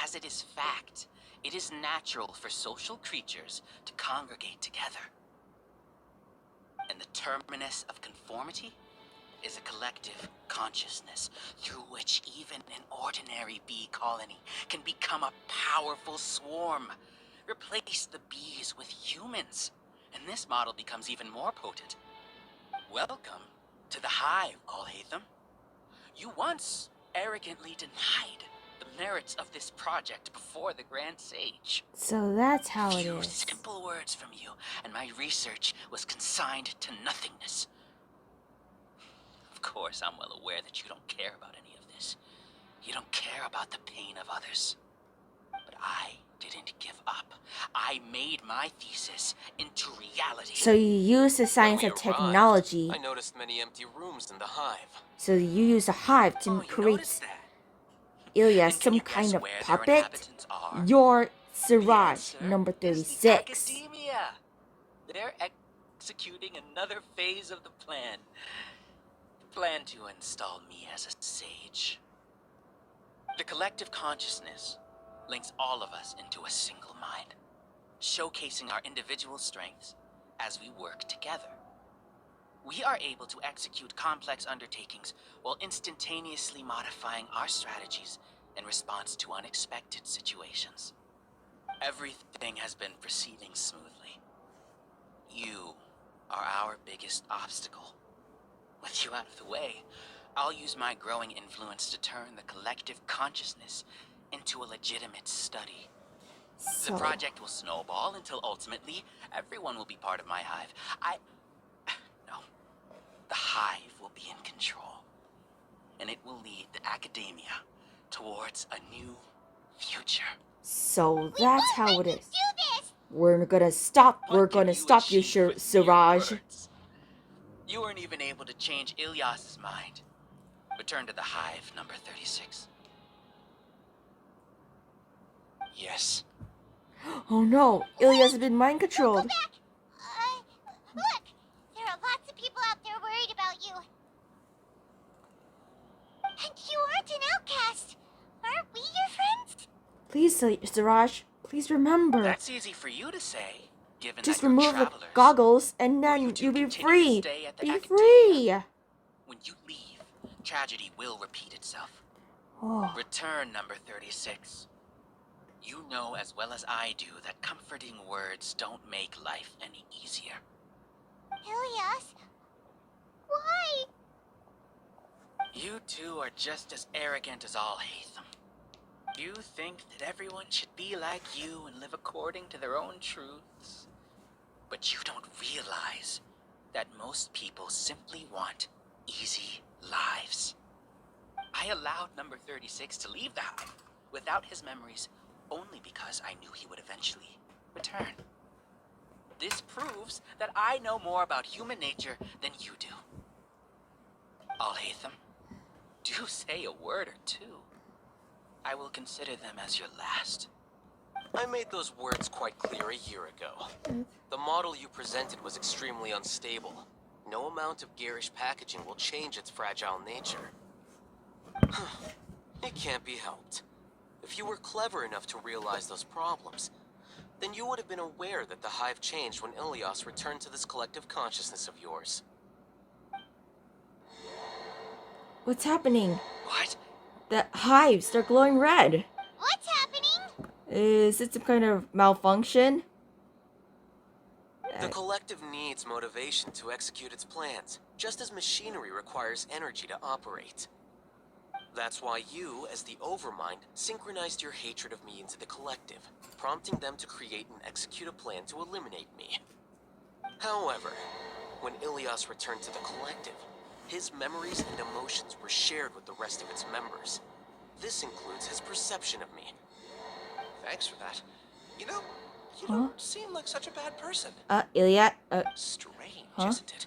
as it is fact. It is natural for social creatures to congregate together. And the terminus of conformity is a collective consciousness through which even an ordinary bee colony can become a powerful swarm. Replace the bees with humans, and this model becomes even more potent. Welcome to the hive, alhaitham. You once arrogantly denied the merits of this project before the Grand Sage. So that's how it Few is. simple words from you, and my research was consigned to nothingness. Of course, I'm well aware that you don't care about any of this. You don't care about the pain of others. But I didn't give up. I made my thesis into reality. So you use the science When of we arrived, technology. I noticed many empty rooms in the hive. So you use a hive to You create noticed that? Ilya And can some you kind guess of where their puppet. inhabitants are? You're The Siraj, answer number is the 36. academia. They're executing another phase of the plan. The plan to install me as a sage. The collective consciousness links all of us into a single mind, showcasing our individual strengths as we work together. We are able to execute complex undertakings while instantaneously modifying our strategies in response to unexpected situations. Everything has been proceeding smoothly. You are our biggest obstacle. With you out of the way, I'll use my growing influence to turn the collective consciousness into a legitimate study. The So project will snowball until ultimately everyone will be part of my hive. No. The hive will be in control. And it will lead the academia towards a new future. So that's how it is. Do this. We're gonna stop. What We're can gonna you stop you, achieve with mere Siraj. words? You weren't even able to change Ilyas's mind. Return to the hive, number 36. Yes. Oh no, Ilyas has been mind Go controlled. back. Look. There are lots of people out there worried about you. And you aren't an outcast. Aren't we your friends? Please, Siraj. Please remember. That's easy for you to say, given Just that you're remove the travelers. goggles and Will then you two you'll be continue to free. stay at the Be academia? free. When you leave, tragedy will repeat itself. Oh, Return, number 36. You know as well as I do that comforting words don't make life any easier. Ilias? Why? You two are just as arrogant as alhaitham. You think that everyone should be like you and live according to their own truths. But you don't realize that most people simply want easy lives. I allowed number 36 to leave the hive without his memories only because I knew he would eventually return. This proves that I know more about human nature than you do. Alhaitham, do say a word or two. I will consider them as your last. I made those words quite clear a year ago. The model you presented was extremely unstable. No amount of garish packaging will change its fragile nature. It can't be helped. If you were clever enough to realize those problems, then you would have been aware that the hive changed when Ilyas returned to this collective consciousness of yours. what's happening? What? The hives, they're glowing red. What's happening? Is it some kind of malfunction? The The collective needs motivation to execute its plans, just as machinery requires energy to operate. That's why you, as the Overmind, synchronized your hatred of me into the collective, prompting them to create and execute a plan to eliminate me. However, when Ilias returned to the collective, his memories and emotions were shared with the rest of its members. This includes his perception of me. Thanks for that. You know, you don't seem like such a bad person. Iliad, Strange, huh? isn't it?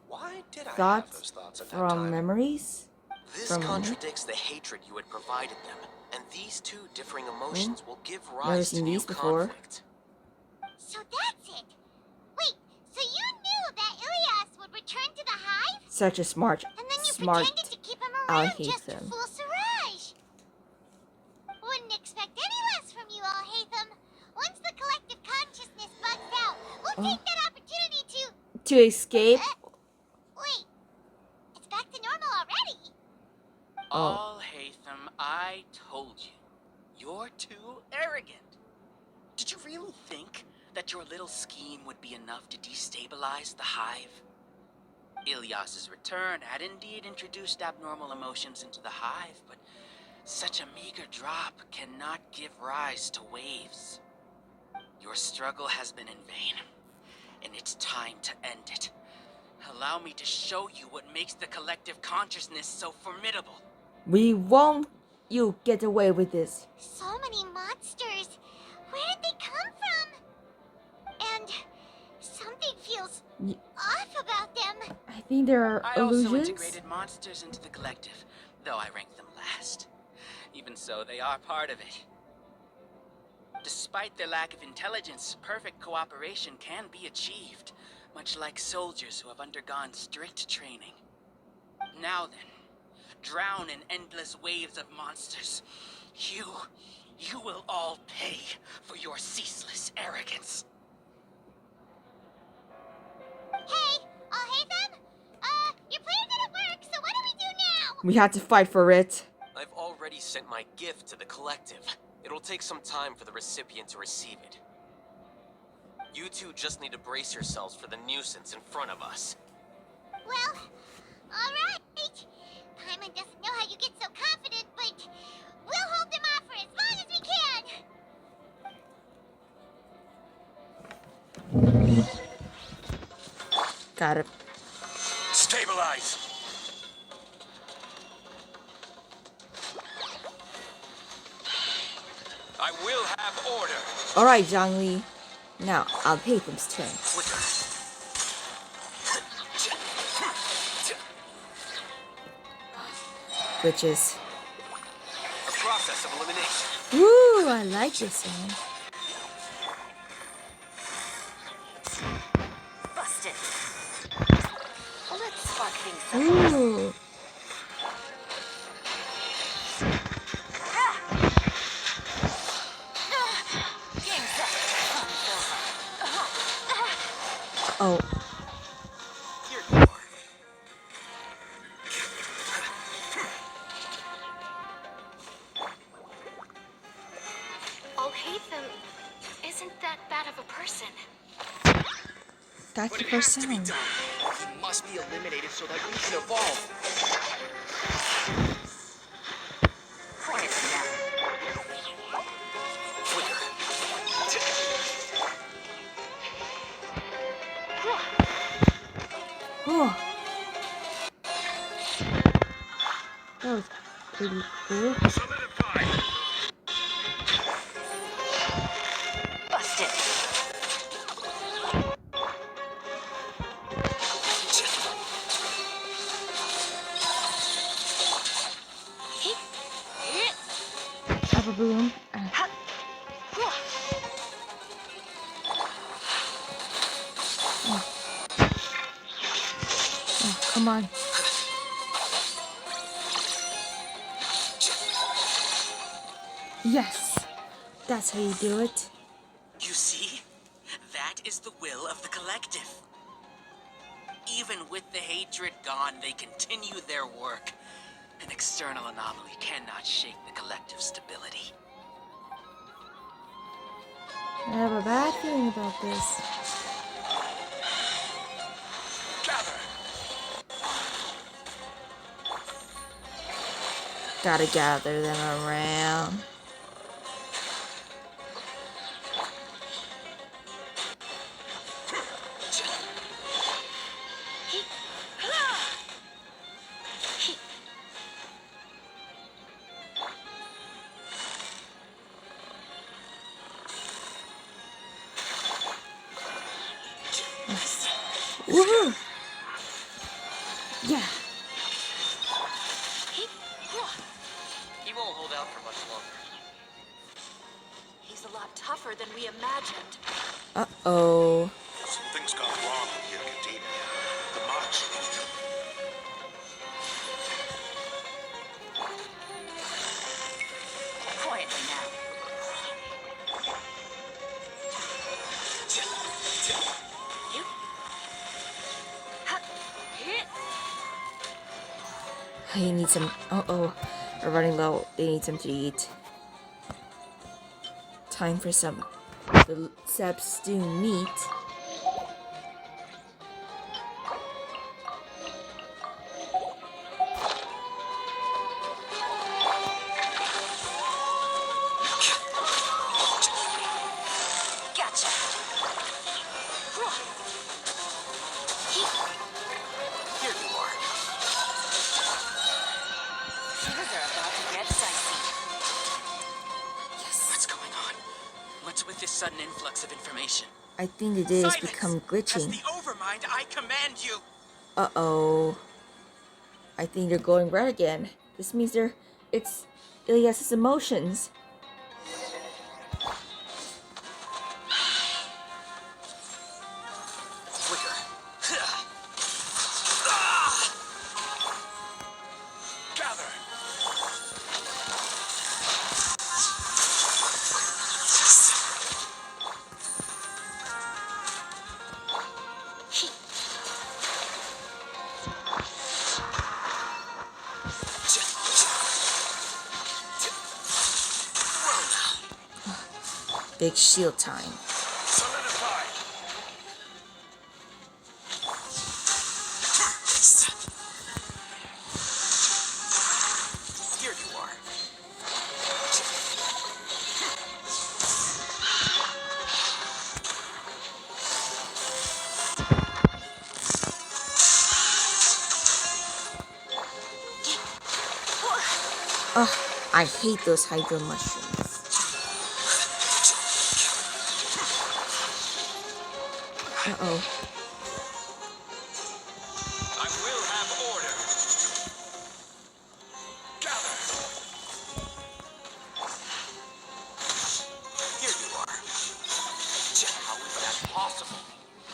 Why did I have those thoughts at that from time? memories? This contradicts the hatred you had provided them, and these two differing emotions will give Never rise seen to new these before. conflict. So that's it. Wait, so you knew that Ilias would return to the hive? Such a smart, And then you smart pretended to keep him around just to alhaitham. fool Siraj. Wouldn't expect any less from you, Alhaitham. Once the collective consciousness bugs out, we'll take that opportunity To escape? Wait, it's back to normal already. Alhaitham, I told you. You're too arrogant. Did you really think that your little scheme would be enough to destabilize the hive? Ilias's return had indeed introduced abnormal emotions into the hive, but such a meager drop cannot give rise to waves. Your struggle has been in vain, and it's time to end it. Allow me to show you what makes the collective consciousness so formidable. We won't you get away with this. So many monsters. Where did they come from? And something feels off about them. I think there are I illusions. also integrated monsters into the collective, though I ranked them last. Even so, they are part of it. Despite their lack of intelligence, perfect cooperation can be achieved, much like soldiers who have undergone strict training. Now then, drown in endless waves of monsters. You will all pay for your ceaseless arrogance. Hey, Alhaitham? Your plan didn't work, so what do we do now? We had to fight for it. I've already sent my gift to the collective. It'll take some time for the recipient to receive it. You two just need to brace yourselves for the nuisance in front of us. Well, alright. Paimon doesn't know how you get so confident, but we'll hold them off for as long as we can. Got it. Stabilize! I will have order. Alright, Zhangli. Now, Alhaitham's turn. Glitches. A process of elimination. Woo, I like this one. Busted. Let's spark things up. Ooh. Oh. Here you are. Alhaitham isn't that bad of a person. That's the first sound. He must be eliminated so that we can evolve. Quiet down. Oh. That was pretty cool. Solidify! Busted. Have a balloon. Oh, come on. Yes. That's how you do it. You see? That is the will of the collective. Even with the hatred gone, they continue their work. An external anomaly cannot shake the collective stability. I have a bad feeling about this. Gotta gather them around. Woohoo! Yeah. He won't hold out for much longer. He's a lot tougher than we imagined. Uh-oh. Something's gone wrong with your academia. The march. Quietly now. You. He needs some. Uh-oh. We're running low. They need some to eat. Time for some the sap stew meat. Gotcha. Here you are. Things are about to get dicey. What's going on? What's with this sudden influx of information? I think the day has become As glitching. the Overmind, I command you. Uh-oh. I think they're going red again. This means it's Ilyas's emotions. Quicker. Gather. Big shield time. Solidify. Here you are. Ugh, I hate those hydro mushrooms. Uh-oh. I will have order. Gather. Here you are. How is that possible?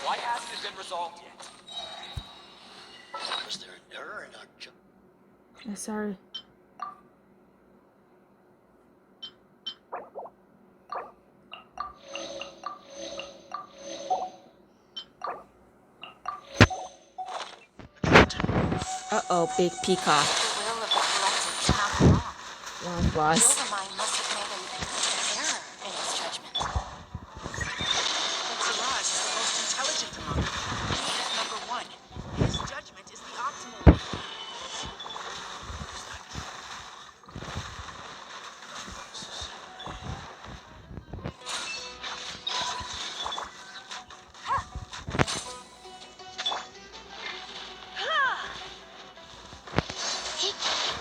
Why hasn't it been resolved yet? Was there an error in our Sorry. Uh-oh, big peacock. The will of the collective cannot be wrong. Wrong The boss. Overmind must have made an error in his judgment. But Siraj is the most intelligent among them. He is number one. His judgment is the optimal one.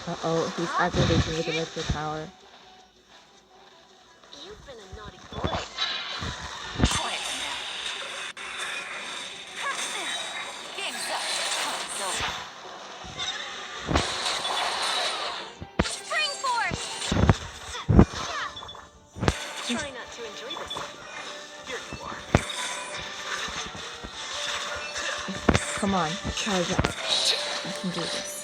Uh-oh, he's activating with electric power. You've been a naughty boy. Quietly now. Game's up. Time's over. Spring Force! Try not to enjoy this. Here you are. Come on, charge up. I can do this.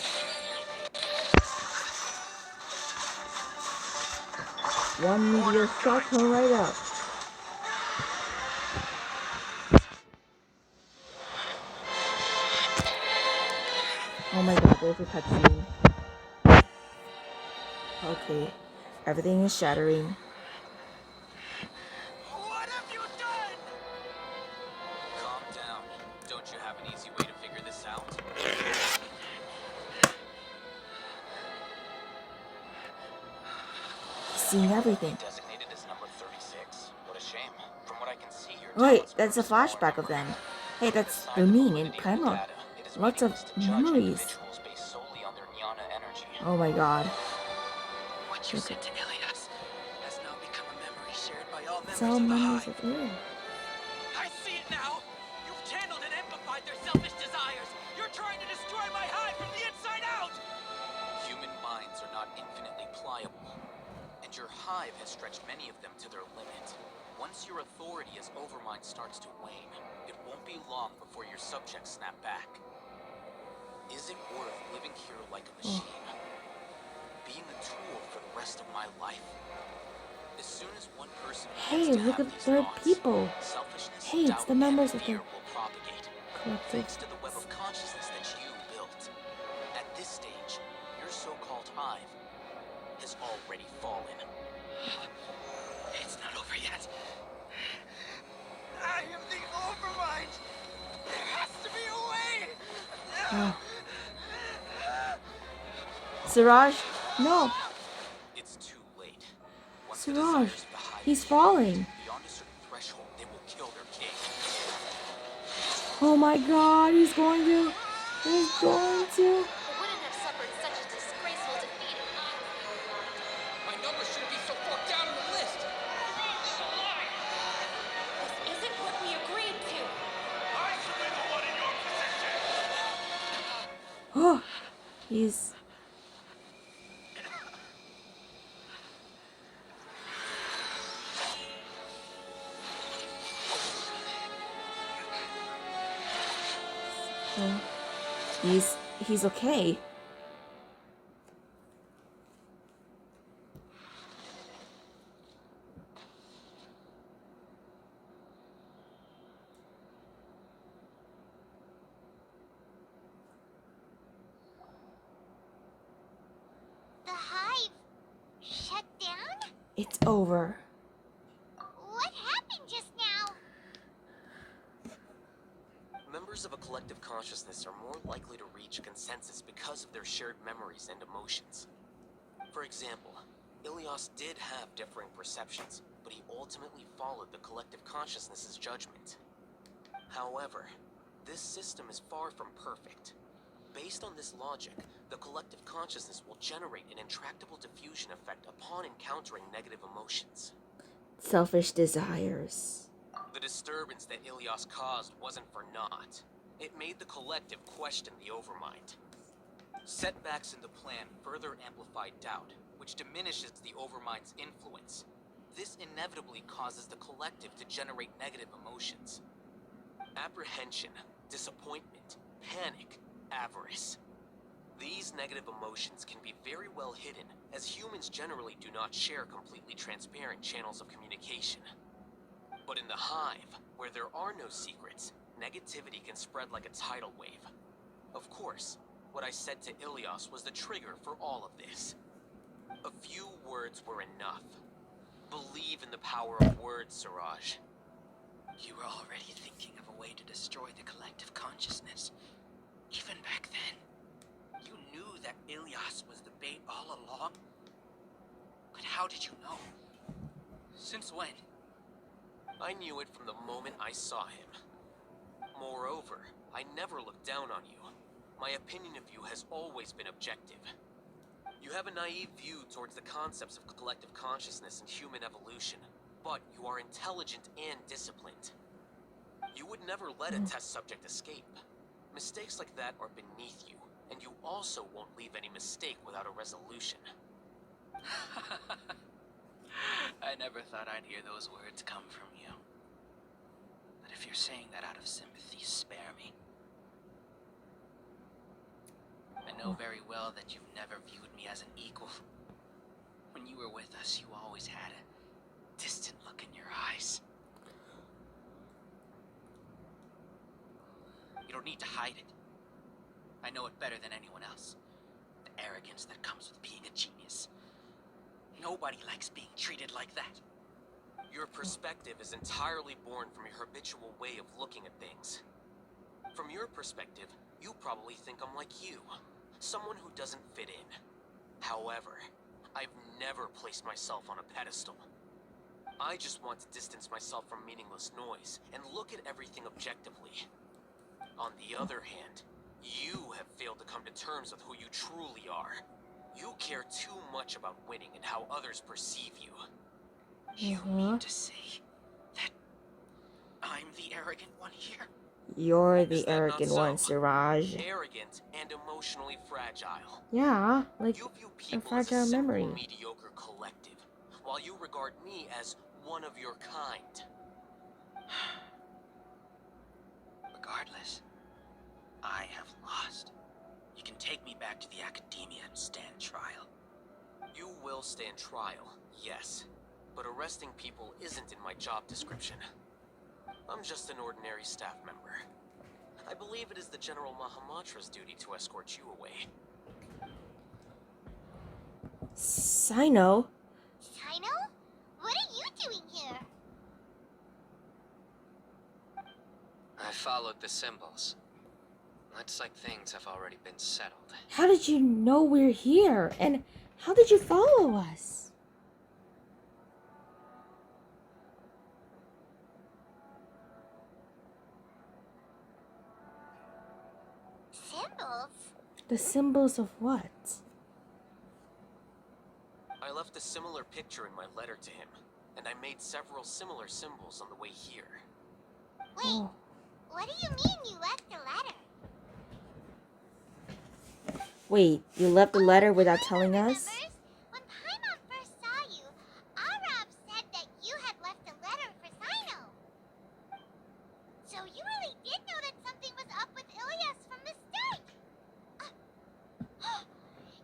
One meteor shot her right up. Oh my god, there's a cutscene. Okay, everything is shattering. What have you done? Calm down. Don't you have an easy way to figure this out? seeing everything. Designated as number 36. What a shame. From what I can see, your Wait, talents that's are a smaller flashback of number. them. Hey, that's Aside the Ermin in validity of the Primal. data, it is Lots of meaningless to judge memories. individuals based solely on their Nyana energy. Oh my god. What you said to Ilias has now become a memory shared by all It's members all of the memories Hive. of Ilias. I see it now! You've channeled and amplified their selfish desires! You're trying to destroy my hive from the inside out! Human minds are not infinitely pliable, and your hive has stretched many of them to their limit. Once your authority as Overmind starts to wane, it won't be long before your subjects snap back. Is it worth living here like a machine? Being a tool for the rest of my life? As soon as one person begins Hey, to look have at these the thoughts, people. selfishness, Hey, it's doubt, the members and of fear the will propagate, collective. thanks to the web of consciousness that you built. At this stage, your so-called hive has already fallen. It's not over yet. I am the Overmind! There has to be a way! Oh. Siraj, no. It's too late. Once the Siraj, desires of the hive he's take falling. root, beyond a certain threshold, they will kill their king. Oh my god, he's going to. He's going to. It wouldn't have suffered such a disgraceful defeat if I was the Overmind. My number shouldn't be so far down on the list! This isn't what we agreed to. I should be the one in your position! Oh, he's. Oh, he's okay. The hive shut down? It's over. What happened just now? Members of a collective consciousness are more likely to reach consensus because of their shared memories and emotions. For example, Ilias did have differing perceptions, but he ultimately followed the collective consciousness's judgment. However, this system is far from perfect. Based on this logic, the collective consciousness will generate an intractable diffusion effect upon encountering negative emotions. Selfish desires. The disturbance that Ilias caused wasn't for naught. It made the collective question the Overmind. Setbacks in the plan further amplified doubt, which diminishes the Overmind's influence. This inevitably causes the collective to generate negative emotions. Apprehension, disappointment, panic, avarice. These negative emotions can be very well hidden, as humans generally do not share completely transparent channels of communication. But in the hive, where there are no secrets, negativity can spread like a tidal wave. Of course, what I said to Ilias was the trigger for all of this. A few words were enough. Believe in the power of words, Siraj. You were already thinking of a way to destroy the collective consciousness. Even back then, you knew that Ilias was the bait all along? But how did you know? Since when? I knew it from the moment I saw him. Moreover, I never looked down on you. My opinion of you has always been objective. You have a naive view towards the concepts of collective consciousness and human evolution, but you are intelligent and disciplined. You would never let a test subject escape. Mistakes like that are beneath you, and you also won't leave any mistake without a resolution. I never thought I'd hear those words come from you. But if you're saying that out of sympathy, spare me. I know very well that you've never viewed me as an equal. When you were with us, you always had a distant look in your eyes. You don't need to hide it. I know it better than anyone else. The arrogance that comes with being a genius. Nobody likes being treated like that. Your perspective is entirely born from your habitual way of looking at things. From your perspective, you probably think I'm like you, someone who doesn't fit in. However, I've never placed myself on a pedestal. I just want to distance myself from meaningless noise and look at everything objectively. On the other hand, you have failed to come to terms with who you truly are. You care too much about winning and how others perceive you. You mean to say that I'm the arrogant one here? You're the Is that not arrogant so? one, Siraj. Arrogant and emotionally fragile. Yeah, like You view a people as a fragile simple, memory. mediocre collective, while you regard me as one of your kind. Regardless, I have lost. You can take me back to the academia and stand trial. You will stand trial, yes. But arresting people isn't in my job description. I'm just an ordinary staff member. I believe it is the General Mahamatra's duty to escort you away. Sino? Sino? What are you doing here? I followed the symbols. Looks like things have already been settled. How did you know we're here? And how did you follow us? Symbols? The symbols of what? I left a similar picture in my letter to him, and I made several similar symbols on the way here. Wait, Oh. what do you mean you left a letter? Wait, you left the letter without telling us? Remembers? When Paimon first saw you, Arab said that you had left a letter for Sino. So you really did know that something was up with Ilias from the start.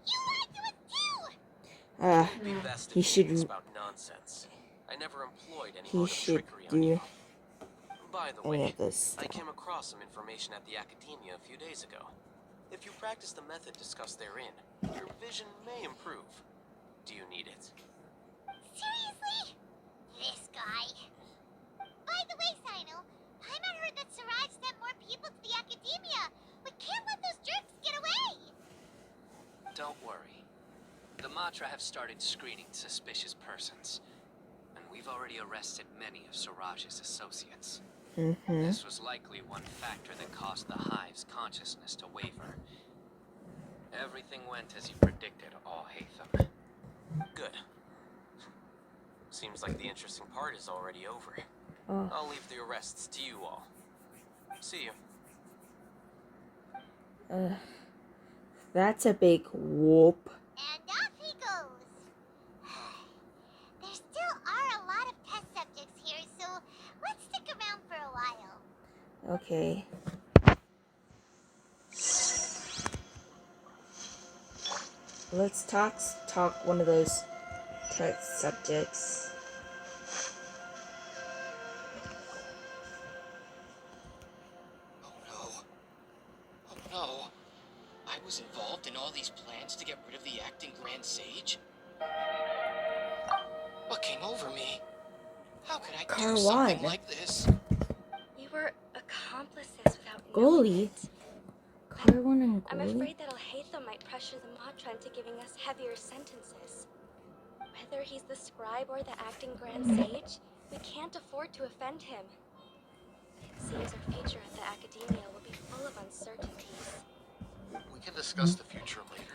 You lied to us too! Be best he if should. you spout nonsense. I never employed any He mode of should trickery on do you. By the any way, of this. I came across some information at the academia a few days ago. If you practice the method discussed therein, your vision may improve. Do you need it? Seriously? This guy. By the way, Sino, Paimon heard that Siraj sent more people to the academia. We can't let those jerks get away. Don't worry. The Matra have started screening suspicious persons, and we've already arrested many of Siraj's associates. This was likely one factor that caused the Hive's consciousness to waver. Everything went as you predicted, alhaitham. Good. Seems like the interesting part is already over. Oh. I'll leave the arrests to you all. See you. That's a big whoop. And off he goes. There still are a lot of test subjects here, so let's stick around for a while. Okay. Let's talk one of those test subjects. Oh no. Oh no. I was involved in all these plans to get rid of the acting Grand Sage? What came over me? How could I do something like this? We were accomplices without knowing Goalie? it. Carwin and I'm Goalie? afraid that alhaitham might pressure the Matra into giving us heavier sentences. Whether he's the scribe or the acting Grand Sage, we can't afford to offend him. It seems our future at the academia will be full of uncertainties. We can discuss the future later.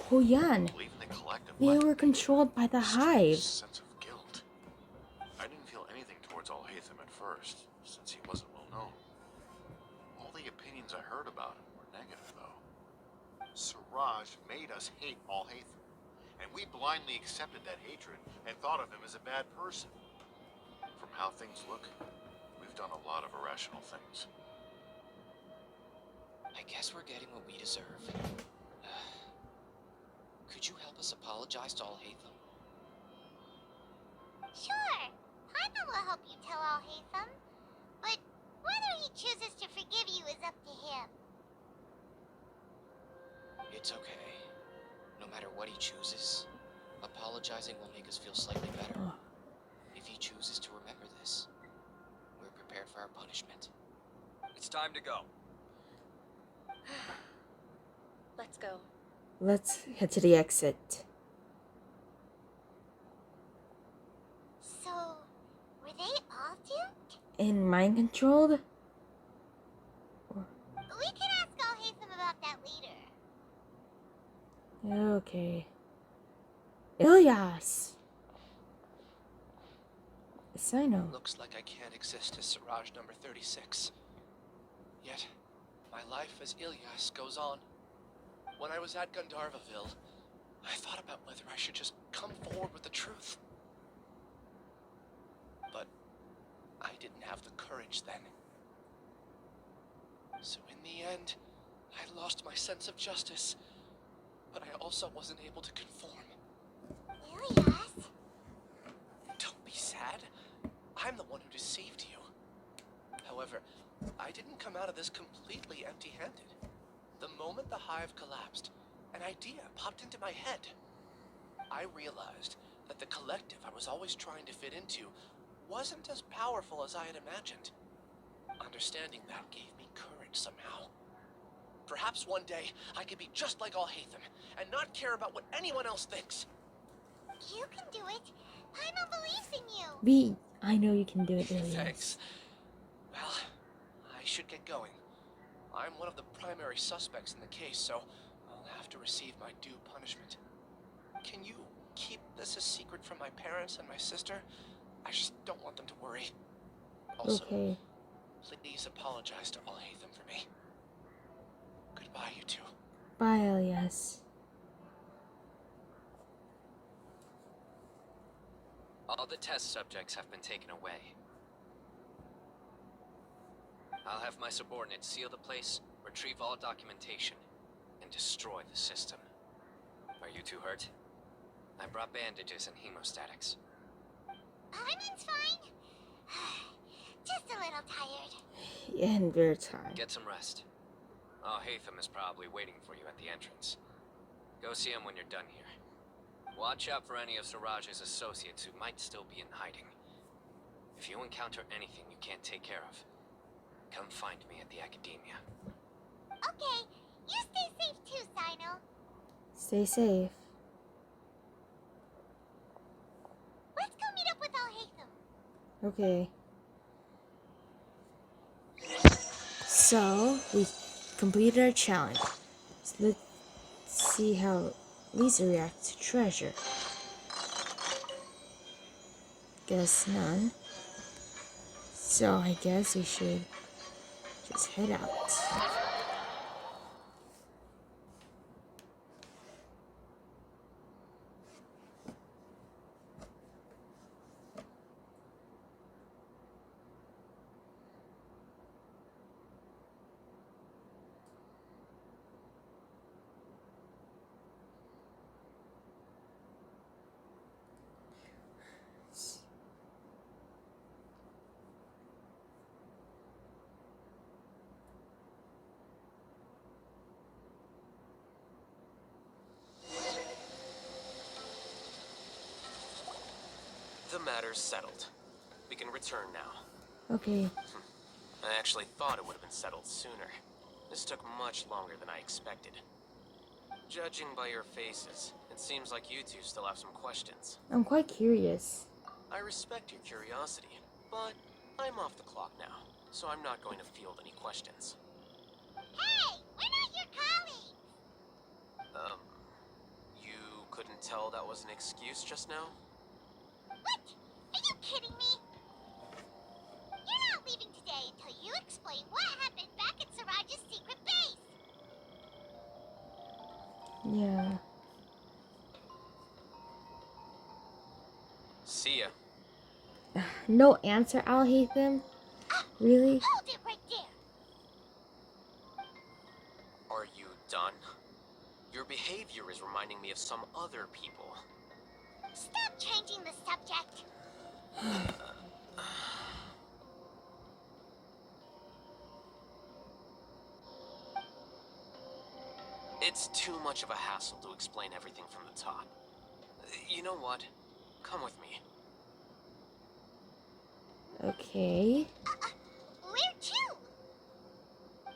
Huyan. Believe in the collective. They were controlled by the Hive. Sense of guilt. I didn't feel anything towards alhaitham at first, since he wasn't well known. All the opinions I heard about him were negative, though. Siraj made us hate alhaitham, and we blindly accepted that hatred and thought of him as a bad person. From how things look, we've done a lot of irrational things. I guess we're getting what we deserve. Could you help us apologize to alhaitham? Sure, Paimon will help you tell alhaitham. But whether he chooses to forgive you is up to him. It's okay. No matter what he chooses, apologizing will make us feel slightly better. If he chooses to remember this, we're prepared for our punishment. It's time to go. Let's go. Let's head to the exit. Were they all doomed? And mind controlled? We can ask Alhaitham about that later. Okay. Ilyas! Sino. Looks like I can't exist as Siraj number 36. Yet, my life as Ilyas goes on. When I was at Gandharvaville, I thought about whether I should just come forward with the truth. But I didn't have the courage then. So in the end, I lost my sense of justice, but I also wasn't able to conform. Ilyas? Don't be sad. I'm the one who deceived you. However, I didn't come out of this completely empty-handed. The moment the hive collapsed, an idea popped into my head. I realized that the collective I was always trying to fit into wasn't as powerful as I had imagined. Understanding that gave me courage somehow. Perhaps one day I could be just like Alhaitham and not care about what anyone else thinks. You can do it. Paimon believes in you. I know you can do it, Ilyas. Thanks. Well, I should get going. I'm one of the primary suspects in the case, so I'll have to receive my due punishment. Can you keep this a secret from my parents and my sister? I just don't want them to worry. Also, Okay. please apologize to Alhaitham for me. Goodbye, you two. Bye, Ilyas. All the test subjects have been taken away. I'll have my subordinates seal the place, retrieve all documentation, and destroy the system. Are you two hurt? I brought bandages and hemostatics. Paimon's fine. Just a little tired. And very tired. Get some rest. Alhaitham is probably waiting for you at the entrance. Go see him when you're done here. Watch out for any of Siraj's associates who might still be in hiding. If you encounter anything you can't take care of, come find me at the academia. Okay, you stay safe too, Sino. Stay safe. Let's go meet up with Alhaitham. Okay. So, we completed our challenge. So let's see how Lisa reacts to treasure. Guess none. So I guess we should just head out. The matter's settled. We can return now. Okay. I actually thought it would have been settled sooner. This took much longer than I expected. Judging by your faces, it seems like you two still have some questions. I'm quite curious. I respect your curiosity, but I'm off the clock now, so I'm not going to field any questions. Hey, we're not your colleagues. You couldn't tell that was an excuse just now? What? Are you kidding me? You're not leaving today until you explain what happened back at Siraj's secret base. Yeah. See ya. No answer, Alhaitham? Really? Hold it right there. Are you done? Your behavior is reminding me of some other people. Stop changing the subject. It's too much of a hassle to explain everything from the top. You know what? Come with me. Okay. Where to?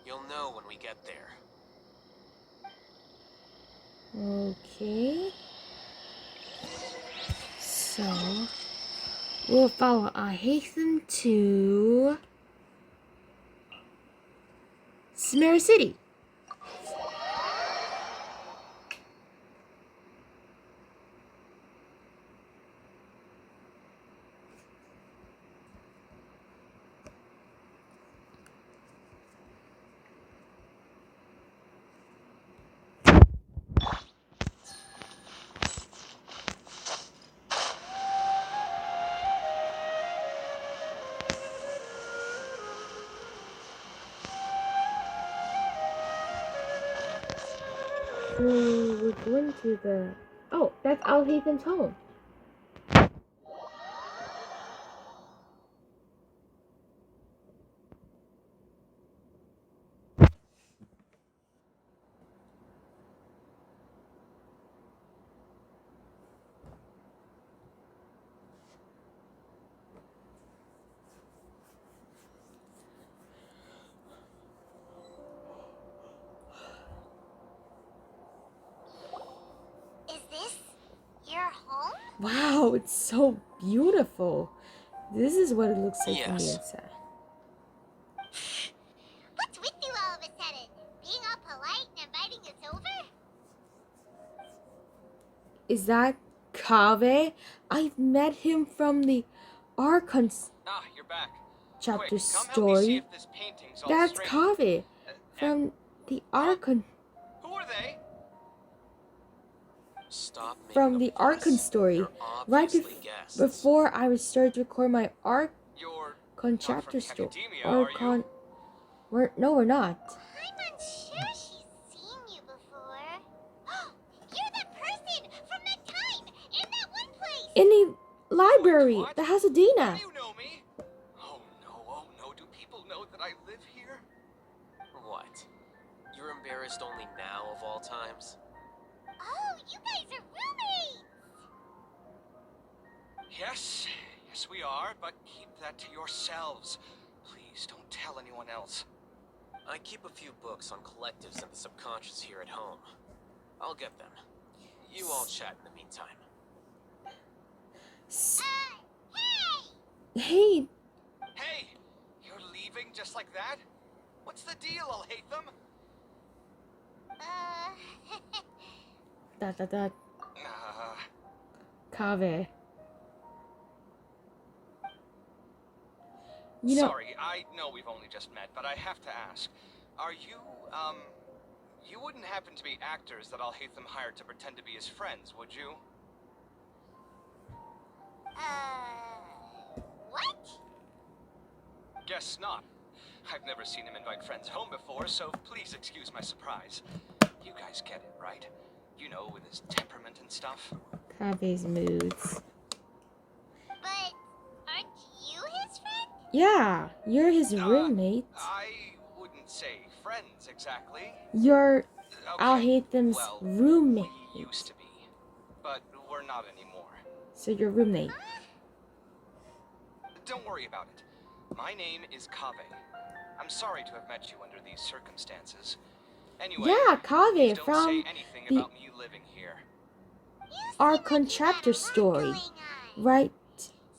You'll know when we get there. Okay. So, We'll follow Alhaitham to Smere City. So we're going to the... Oh, that's Alhaitham's home. Is this your home? Wow, it's so beautiful. This is what it looks like from the Yes. inside. What's with you all of a sudden? Being all polite and inviting us over? Is that Kaveh? I've met him from the Archon Ah, you're back. chapter Quick, come help me see story. if this painting's all That's straight. Kaveh from the Archon. Who are they? Stop making From a the fuss. Archon story. You're Right obviously guests. before I would start to record my Archon You're not chapter from story. academia, are you? We're not. I'm unsure she's seen you before. You're that person from that time in that one place. In the library, What? the House of Dina. You know me? Oh no, do people know that I live here? What? You're embarrassed only now of all times? Oh, you guys are roommates. Yes, we are, but keep that to yourselves. Please don't tell anyone else. I keep a few books on collectives and the subconscious here at home. I'll get them. You all chat in the meantime. Hey! Hey, Hey, you're leaving just like that? What's the deal, alhaitham? that Uh, Kaveh. You know, sorry, I know we've only just met, but I have to ask. Are you, you wouldn't happen to be actors that alhaitham hired to pretend to be his friends, would you? What? Guess not. I've never seen him invite friends home before, so please excuse my surprise. You guys get it, right? You know, with his temperament and stuff. Kaveh's moods. But aren't you his friend? Yeah, you're his roommate. I wouldn't say friends exactly. You're Okay, Alhaitham's well, roommate. we used to be, but we're not anymore. So your roommate. Don't worry about it. My name is Kaveh. I'm sorry to have met you under these circumstances. Anyway, Yeah, please Kaveh don't from say anything the about me living here. Archon chapter story. Right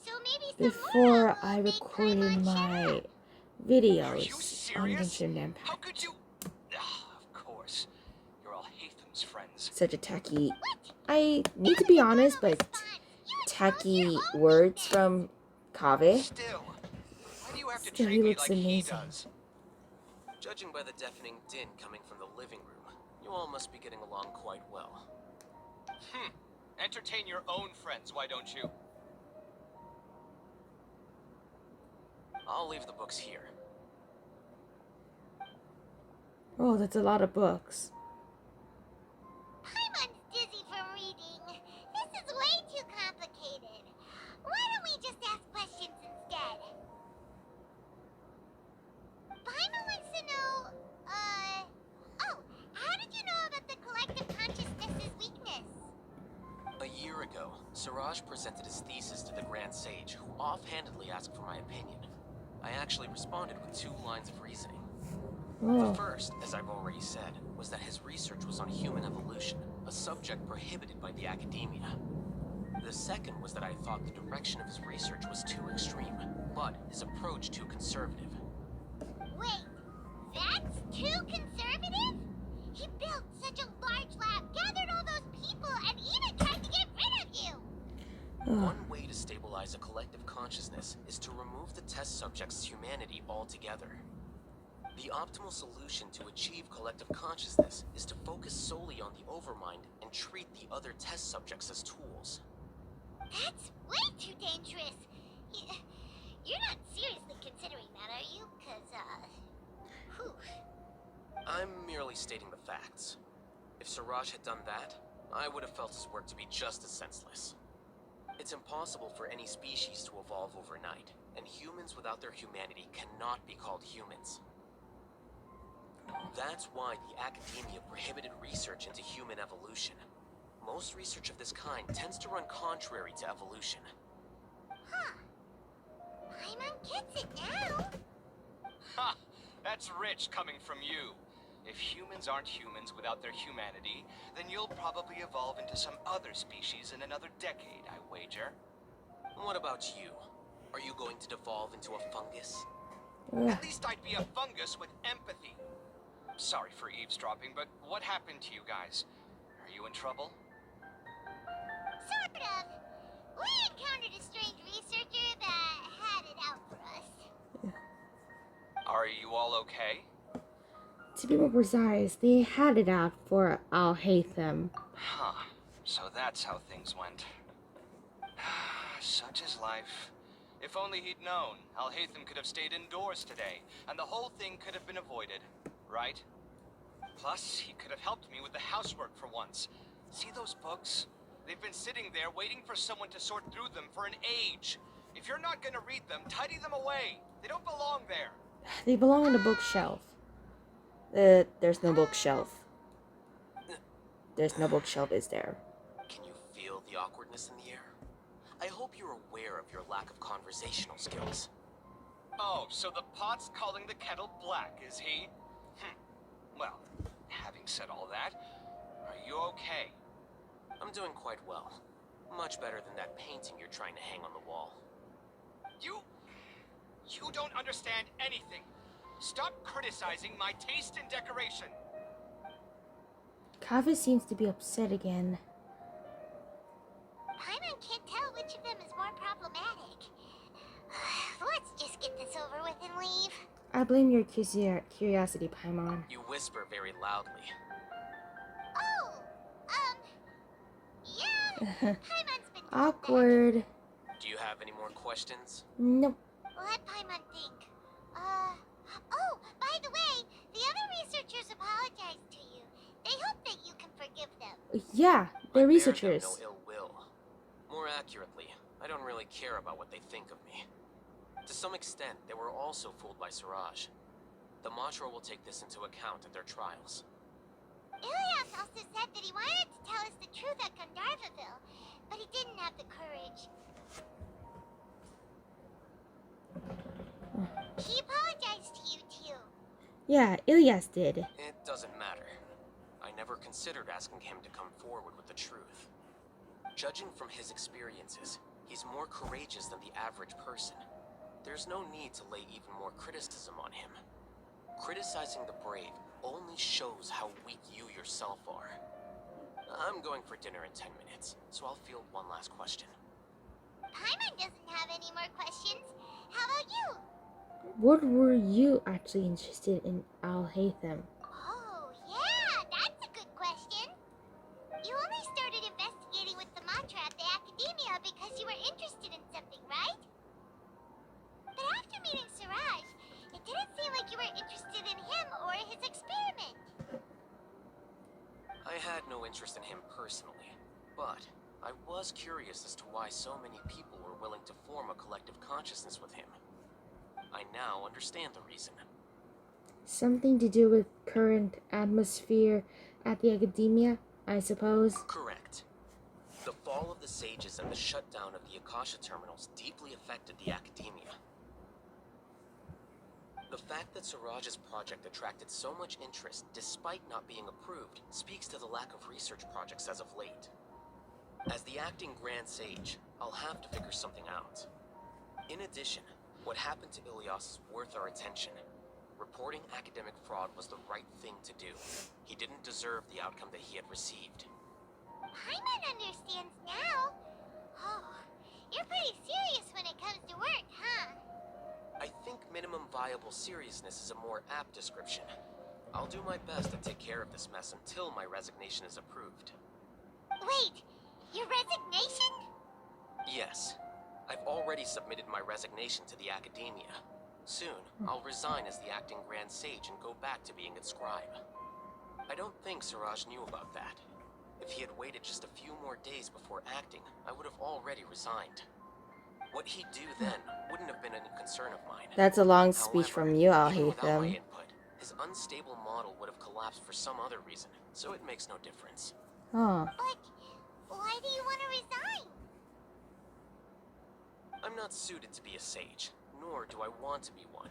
So maybe some before more I will make recorded Paimon my Are you videos on serious? Genshin Impact. How could you? Of course. You're alhaitham's friends. Such a tacky. I need to be honest, but tacky words from Kaveh. Still, why do you have to Still, treat he me looks like he amazing. does? Judging by the deafening din coming from the living room, you all must be getting along quite well. Entertain your own friends, why don't you? I'll leave the books here. Oh, that's a lot of books. Paimon's dizzy from reading. This is way too complicated. Why don't we just ask questions instead? Paimon wants to know, oh, how did you know about the collective consciousness's weakness? A year ago, Siraj presented his thesis to the Grand Sage, who offhandedly asked for my opinion. I actually responded with 2 lines of reasoning. Oh. The first, as I've already said, was that his research was on human evolution, a subject prohibited by the academia. The second was that I thought the direction of his research was too extreme, but his approach too conservative. Wait, that's too conservative? He built such a large lab, gathered all those people, and even tried to get rid of you! One way to stabilize a collective consciousness is to remove the test subject's humanity altogether. The optimal solution to achieve collective consciousness is to focus solely on the overmind and treat the other test subjects as tools. That's way too dangerous. You're not seriously considering that, are you? Whew. I'm merely stating the facts. If Siraj had done that, I would have felt his work to be just as senseless. It's impossible for any species to evolve overnight, and humans without their humanity cannot be called humans. That's why the academia prohibited research into human evolution. Most research of this kind tends to run contrary to evolution. Huh. Paimon gets it now. Ha! That's rich coming from you. If humans aren't humans without their humanity, then you'll probably evolve into some other species in another decade, I wager. What about you? Are you going to devolve into a fungus? At least I'd be a fungus with empathy. Sorry for eavesdropping, but what happened to you guys? Are you in trouble? Sort of. We encountered a strange researcher that had it out for us. Are you all okay? To be more precise, they had it out for alhaitham. Huh. So that's how things went. Such is life. If only he'd known, Alhaitham could have stayed indoors today, and the whole thing could have been avoided, right? Plus, he could have helped me with the housework for once. See those books? They've been sitting there waiting for someone to sort through them for an age. If you're not gonna read them, tidy them away. They don't belong there. They belong on the bookshelf. There's no bookshelf. There's no bookshelf, is there? Can you feel the awkwardness in the air? I hope you're aware of your lack of conversational skills. Oh, so the pot's calling the kettle black, is he? Well, having said all that, are you okay? I'm doing quite well. Much better than that painting you're trying to hang on the wall. You don't understand anything. Stop criticizing my taste in decoration. Kava seems to be upset again. Paimon can't tell which of them is more problematic. Let's just get this over with and leave. I blame your curiosity, Paimon. You whisper very loudly. Oh, yeah. Paimon's been Awkward. Do you have any more questions? Nope. Let Paimon think. Oh, by the way, the other researchers apologized to you. They hope that you can forgive them. Yeah, I they're bear researchers. them no ill will. More accurately, I don't really care about what they think of me. To some extent, they were also fooled by Siraj. The Matra will take this into account at their trials. Ilias also said that he wanted to tell us the truth at Gandharvaville, but he didn't have the courage. He apologized to you, too. Yeah, Ilias did. It doesn't matter. I never considered asking him to come forward with the truth. Judging from his experiences, he's more courageous than the average person. There's no need to lay even more criticism on him. Criticizing the brave only shows how weak you yourself are. I'm going for dinner in 10 minutes, so I'll field one last question. Paimon doesn't have any more questions. How about you? What were you actually interested in alhaitham? Oh, yeah, that's a good question. You only started investigating with the Matra at the Academia because you were interested in something, right? But after meeting Siraj, it didn't seem like you were interested in him or his experiment. I had no interest in him personally, but I was curious as to why so many people were willing to form a collective consciousness with him. I now understand the reason. Something to do with current atmosphere at the Academia, I suppose? Correct. The fall of the sages and the shutdown of the Akasha terminals deeply affected the Academia. The fact that Siraj's project attracted so much interest despite not being approved speaks to the lack of research projects as of late. As the acting Grand Sage, I'll have to figure something out. In addition, what happened to Ilias is worth our attention. Reporting academic fraud was the right thing to do. He didn't deserve the outcome that he had received. Paimon understands now. Oh, you're pretty serious when it comes to work, huh? I think minimum viable seriousness is a more apt description. I'll do my best to take care of this mess until my resignation is approved. Wait, your resignation? Yes. I've already submitted my resignation to the Academia. Soon, I'll resign as the acting Grand Sage and go back to being its scribe. I don't think Siraj knew about that. If he had waited just a few more days before acting, I would have already resigned. What he'd do then wouldn't have been any concern of mine. That's a long speech However, from you, even without my alhaitham. input, his unstable model would have collapsed for some other reason, so it makes no difference. Huh. But why do you want to resign? I'm not suited to be a sage, nor do I want to be one.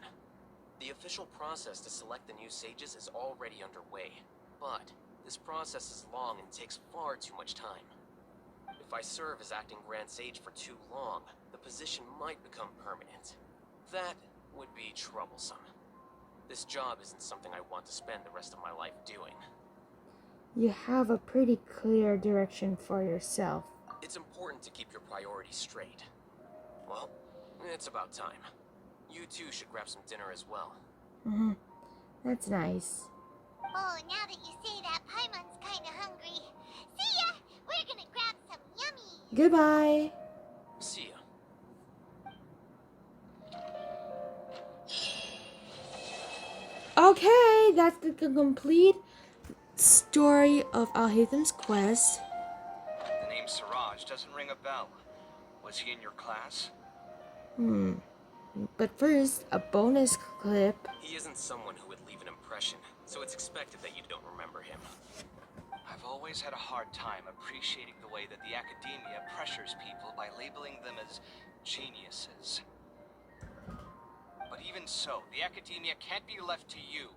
The official process to select the new sages is already underway, but this process is long and takes far too much time. If I serve as acting Grand Sage for too long, the position might become permanent. That would be troublesome. This job isn't something I want to spend the rest of my life doing. You have a pretty clear direction for yourself. It's important to keep your priorities straight. Well, it's about time. You two should grab some dinner as well. That's nice. Oh, now that you say that, Paimon's kinda hungry. See ya! We're gonna grab some yummy. Goodbye. See ya. Okay, that's the complete story of Alhaitham's quest. The name Siraj doesn't ring a bell. Was he in your class? But first, a bonus clip. He isn't someone who would leave an impression, so it's expected that you don't remember him. I've always had a hard time appreciating the way that the Academia pressures people by labeling them as geniuses. But even so, the Academia can't be left to you.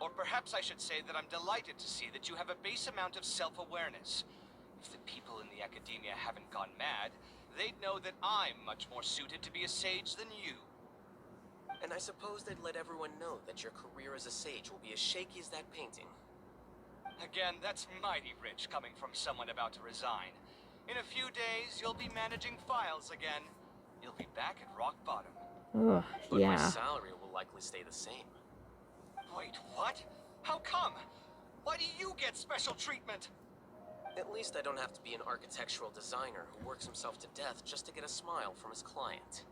Or perhaps I should say that I'm delighted to see that you have a base amount of self-awareness. If the people in the Academia haven't gone mad, they'd know that I'm much more suited to be a sage than you. And I suppose they'd let everyone know that your career as a sage will be as shaky as that painting. Again, that's mighty rich coming from someone about to resign. In a few days, you'll be managing files again. You'll be back at rock bottom. Oh, But my yeah. salary will likely stay the same. Wait, what? How come? Why do you get special treatment? At least I don't have to be an architectural designer who works himself to death just to get a smile from his client.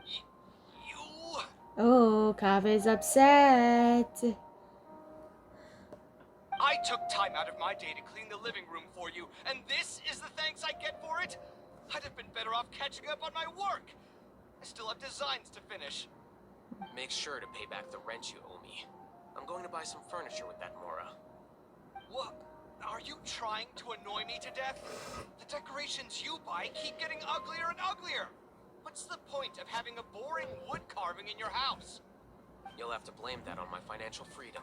You... Oh, Kave's upset. I took time out of my day to clean the living room for you, and this is the thanks I get for it? I'd have been better off catching up on my work. I still have designs to finish. Make sure to pay back the rent you owe me. I'm going to buy some furniture with that Mora. What? Are you trying to annoy me to death? The decorations you buy keep getting uglier and uglier. What's the point of having a boring wood carving in your house? You'll have to blame that on my financial freedom.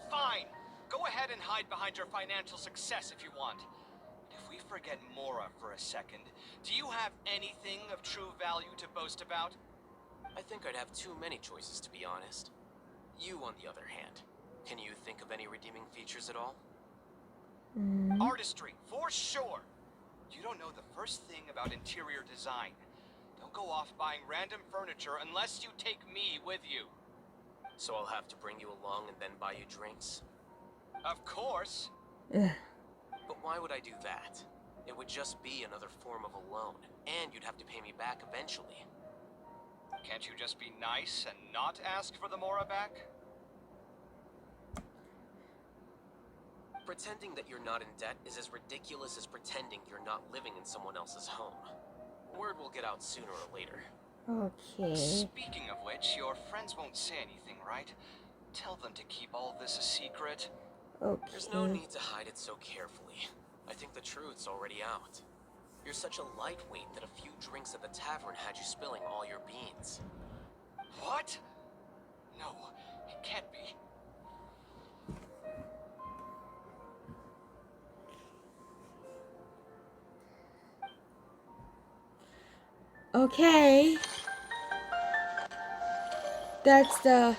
Fine. Go ahead and hide behind your financial success if you want. If we forget Mora for a second, do you have anything of true value to boast about? I think I'd have too many choices, to be honest. You, on the other hand, can you think of any redeeming features at all? Artistry, for sure. You don't know the first thing about interior design. Don't go off buying random furniture unless you take me with you. So I'll have to bring you along and then buy you drinks? Of course. But why would I do that? It would just be another form of a loan, and you'd have to pay me back eventually. Can't you just be nice and not ask for the Mora back? Pretending that you're not in debt is as ridiculous as pretending you're not living in someone else's home. Word will get out sooner or later. Okay. Speaking of which, your friends won't say anything, right? Tell them to keep all this a secret. There's no Okay. need to hide it so carefully. I think the truth's already out. You're such a lightweight that a few drinks at the tavern had you spilling all your beans. What? No, it can't be. Okay. That's the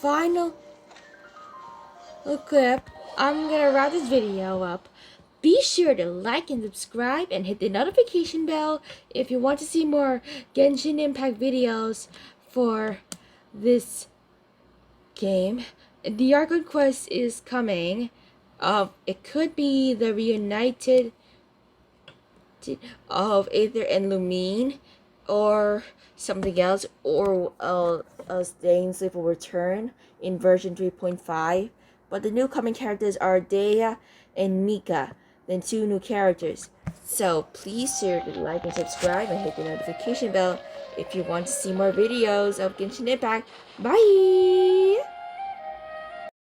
final clip. I'm gonna wrap this video up. Be sure to like and subscribe and hit the notification bell if you want to see more Genshin Impact videos for this game. The Arcade Quest is coming. It could be the reunited of Aether and Lumine, or something else, or Staying Sleep will return in version 3.5. But the new coming characters are Dea and Mika, then 2 new characters. So please share, like, and subscribe, and hit the notification bell if you want to see more videos of Genshin Impact. Bye!